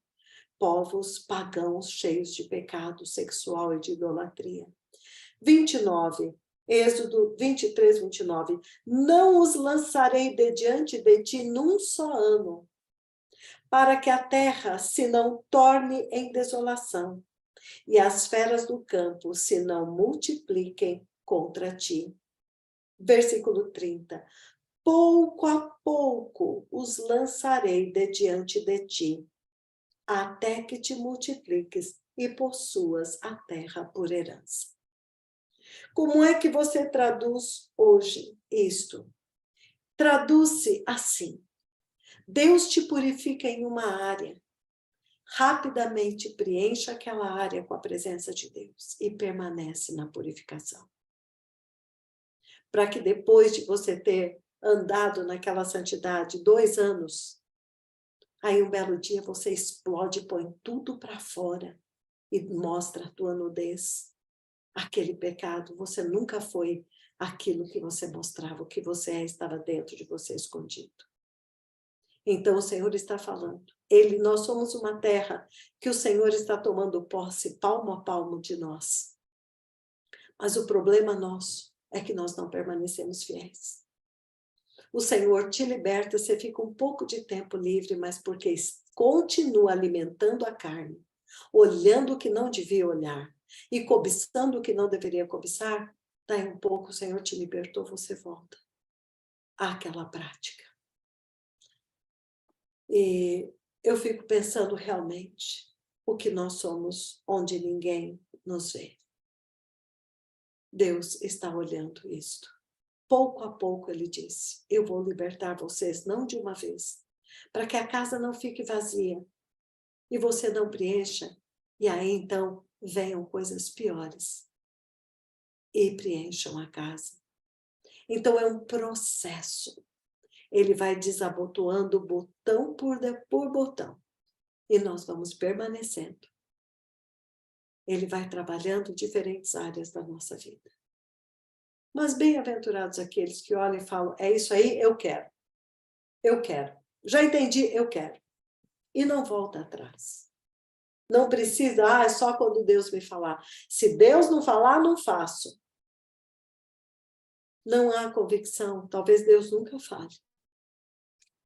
povos pagãos cheios de pecado sexual e de idolatria. 29, Êxodo 23, 29. Não os lançarei de diante de ti num só ano, para que a terra se não torne em desolação, e as feras do campo se não multipliquem contra ti. Versículo 30. Pouco a pouco os lançarei de diante de ti, até que te multipliques e possuas a terra por herança. Como é que você traduz hoje isto? Traduz-se assim: Deus te purifica em uma área, rapidamente preencha aquela área com a presença de Deus e permanece na purificação. Para que depois de você ter andado naquela santidade 2 anos, aí um belo dia você explode, põe tudo para fora e mostra a tua nudez. Aquele pecado, você nunca foi aquilo que você mostrava, o que você é, estava dentro de você escondido. Então o Senhor está falando, nós somos uma terra que o Senhor está tomando posse palmo a palmo de nós. Mas o problema nosso é que nós não permanecemos fiéis. O Senhor te liberta, você fica um pouco de tempo livre, mas porque continua alimentando a carne, olhando o que não devia olhar e cobiçando o que não deveria cobiçar, daí um pouco o Senhor te libertou, você volta àquela prática. E eu fico pensando realmente o que nós somos onde ninguém nos vê. Deus está olhando isto. Pouco a pouco ele disse, eu vou libertar vocês, não de uma vez, para que a casa não fique vazia e você não preencha, e aí então venham coisas piores e preencham a casa. Então é um processo. Ele vai desabotoando botão por botão e nós vamos permanecendo. Ele vai trabalhando diferentes áreas da nossa vida. Mas bem-aventurados aqueles que olham e falam, é isso aí, eu quero. Eu quero. Já entendi, eu quero. E não volta atrás. Não precisa, é só quando Deus me falar. Se Deus não falar, não faço. Não há convicção. Talvez Deus nunca fale.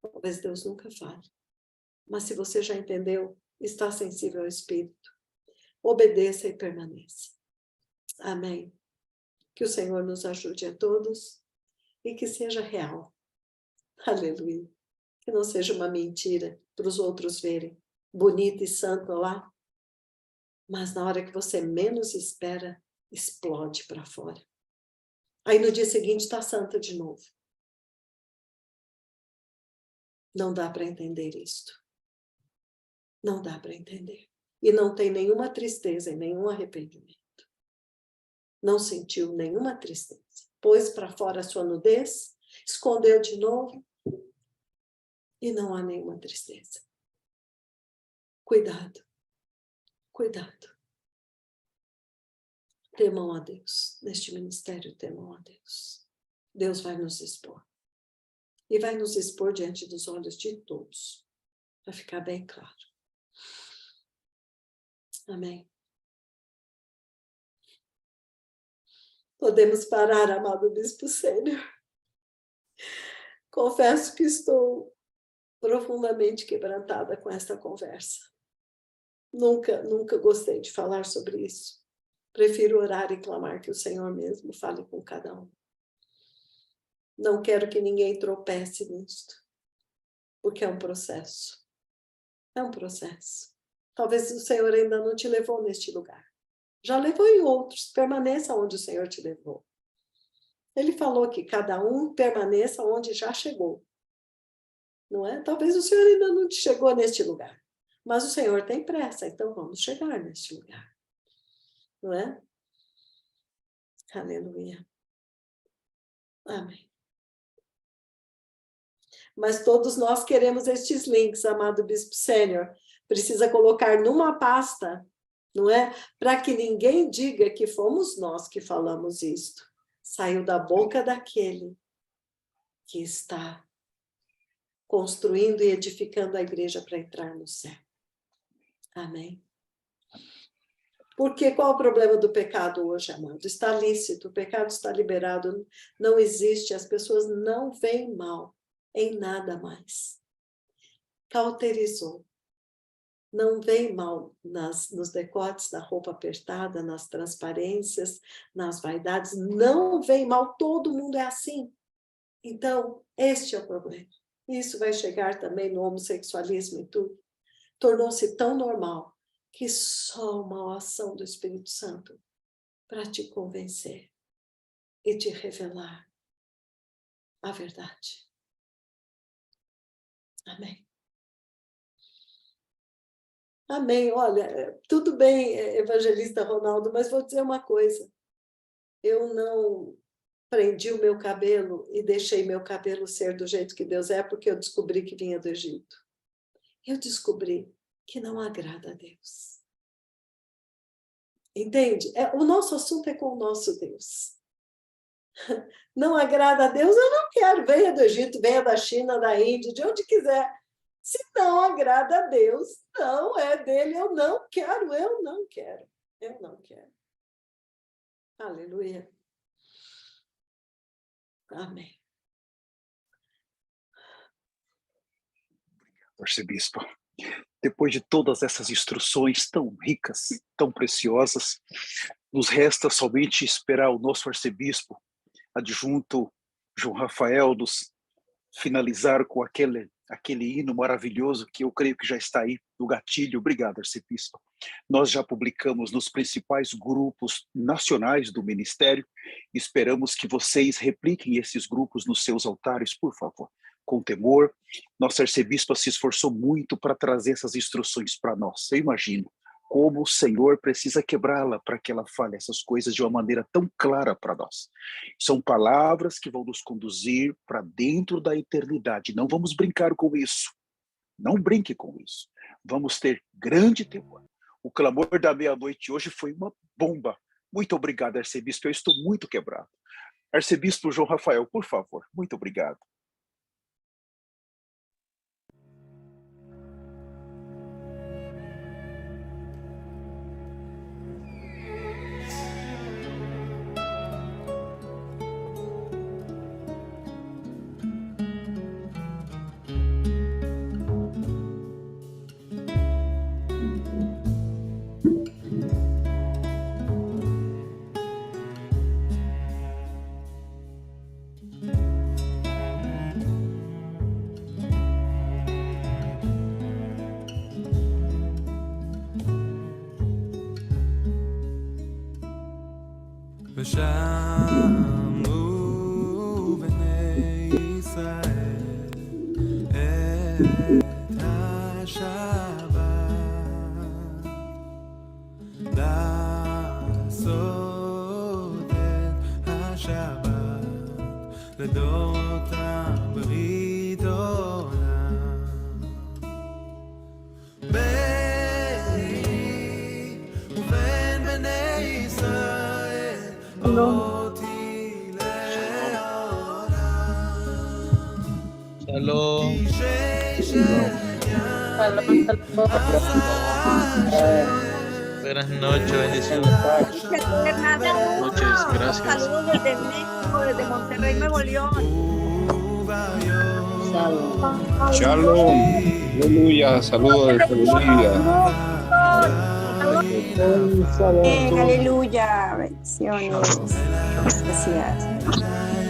Talvez Deus nunca fale. Mas se você já entendeu, está sensível ao Espírito, obedeça e permaneça. Amém. Que o Senhor nos ajude a todos e que seja real. Aleluia. Que não seja uma mentira para os outros verem, bonita e santa lá, mas na hora que você menos espera, explode para fora. Aí no dia seguinte está santa de novo. Não dá para entender isto. Não dá para entender. E não tem nenhuma tristeza e nenhum arrependimento. Não sentiu nenhuma tristeza. Pôs para fora a sua nudez, escondeu de novo e não há nenhuma tristeza. Cuidado. Cuidado. Temam a Deus. Neste ministério, temam a Deus. Deus vai nos expor. E vai nos expor diante dos olhos de todos. Para ficar bem claro. Amém. Podemos parar, amado Bispo Sênior. Confesso que estou profundamente quebrantada com esta conversa. Nunca gostei de falar sobre isso. Prefiro orar e clamar que o Senhor mesmo fale com cada um. Não quero que ninguém tropece nisto, porque é um processo. É um processo. Talvez o Senhor ainda não te levou neste lugar. Já levou em outros, permaneça onde o Senhor te levou. Ele falou que cada um permaneça onde já chegou. Não é? Talvez o Senhor ainda não chegou neste lugar. Mas o Senhor tem pressa, então vamos chegar neste lugar. Não é? Aleluia. Amém. Mas todos nós queremos estes links, amado Bispo Sênior. Precisa colocar numa pasta, não é? Para que ninguém diga que fomos nós que falamos isto. Saiu da boca daquele que está construindo e edificando a igreja para entrar no céu. Amém. Porque qual é o problema do pecado hoje, amado? Está lícito, o pecado está liberado, não existe, as pessoas não veem mal em nada mais. Cauterizou. Não vem mal nos decotes da roupa apertada, nas transparências, nas vaidades, não vem mal, todo mundo é assim. Então, este é o problema. Isso vai chegar também no homossexualismo e tudo. Tornou-se tão normal que só uma ação do Espírito Santo para te convencer e te revelar a verdade. Amém. Amém. Olha, tudo bem, evangelista Ronaldo, mas vou dizer uma coisa. Eu não prendi o meu cabelo e deixei meu cabelo ser do jeito que Deus é, porque eu descobri que vinha do Egito. Eu descobri que não agrada a Deus. Entende? O nosso assunto é com o nosso Deus. Não agrada a Deus, eu não quero. Venha do Egito, venha da China, da Índia, de onde quiser. Se não agrada a Deus, não é dele, eu não quero. Eu não quero. Aleluia. Amém. Arcebispo, depois de todas essas instruções tão ricas, tão preciosas, nos resta somente esperar o nosso arcebispo adjunto João Rafael nos finalizar com aquele hino maravilhoso que eu creio que já está aí no gatilho. Obrigado, arcebispo. Nós já publicamos nos principais grupos nacionais do ministério. Esperamos que vocês repliquem esses grupos nos seus altares, por favor, com temor. Nossa arcebispa se esforçou muito para trazer essas instruções para nós. Eu imagino como o Senhor precisa quebrá-la para que ela fale essas coisas de uma maneira tão clara para nós. São palavras que vão nos conduzir para dentro da eternidade. Não vamos brincar com isso. Não brinque com isso. Vamos ter grande temor. O clamor da meia-noite hoje foi uma bomba. Muito obrigado, arcebispo. Eu estou muito quebrado. Arcebispo João Rafael, por favor. Muito obrigado. ושמעו בני ישראל את השבת לעשות את השבת לדורותם ברית עולם ביני ובין בני ישראל אותי לעולם Shalom. Buenas noches, bendiciones. Muchas gracias. Saludos desde México, desde Monterrey, Nuevo León. Shalom. Aleluya. Saludos desde Bolivia. Aleluya. Bendiciones. Gracias.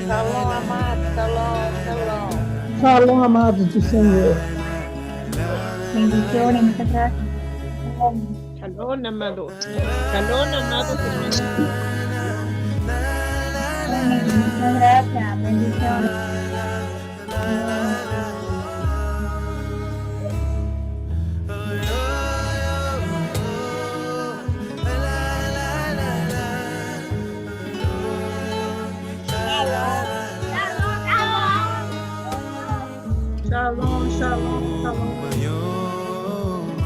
Shalom, amado. Shalom, shalom. Shalom, amados do Senhor. Bendiciones, muchas gracias. Shalom, amado. Shalom, amado. Muchas gracias. Bendiciones. Shalom, shalom, shalom. ביום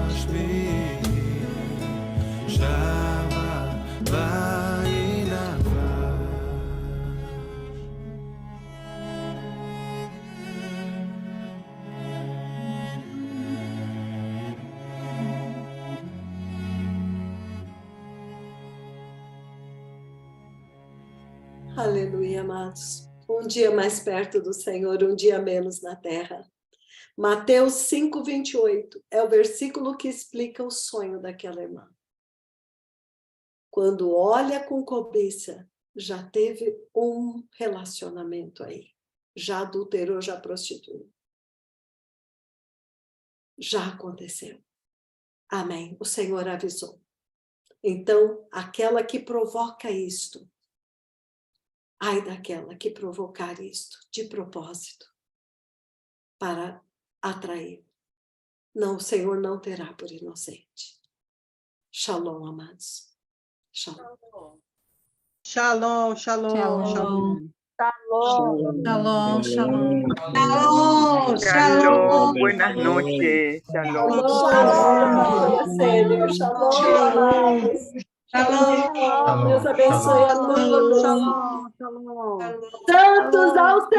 השביעי שבה וינפש Aleluia, amados. Um dia mais perto do Senhor, um dia menos na terra. Mateus 5:28 é o versículo que explica o sonho daquela irmã. Quando olha com cobiça, já teve um relacionamento aí. Já adulterou, já prostituiu. Já aconteceu. Amém. O Senhor avisou. Então, aquela que provoca isto, ai daquela que provocar isto de propósito para atrair. Não, o Senhor não terá por inocente. Shalom, amados. Shalom. Shalom, shalom, shalom. Shalom, Shalom, shalom. shalom. Shalom. Buenas noches. Shalom. Shalom, amados. Shalom. Deus abençoe a todos. Shalom, shalom. Santos ao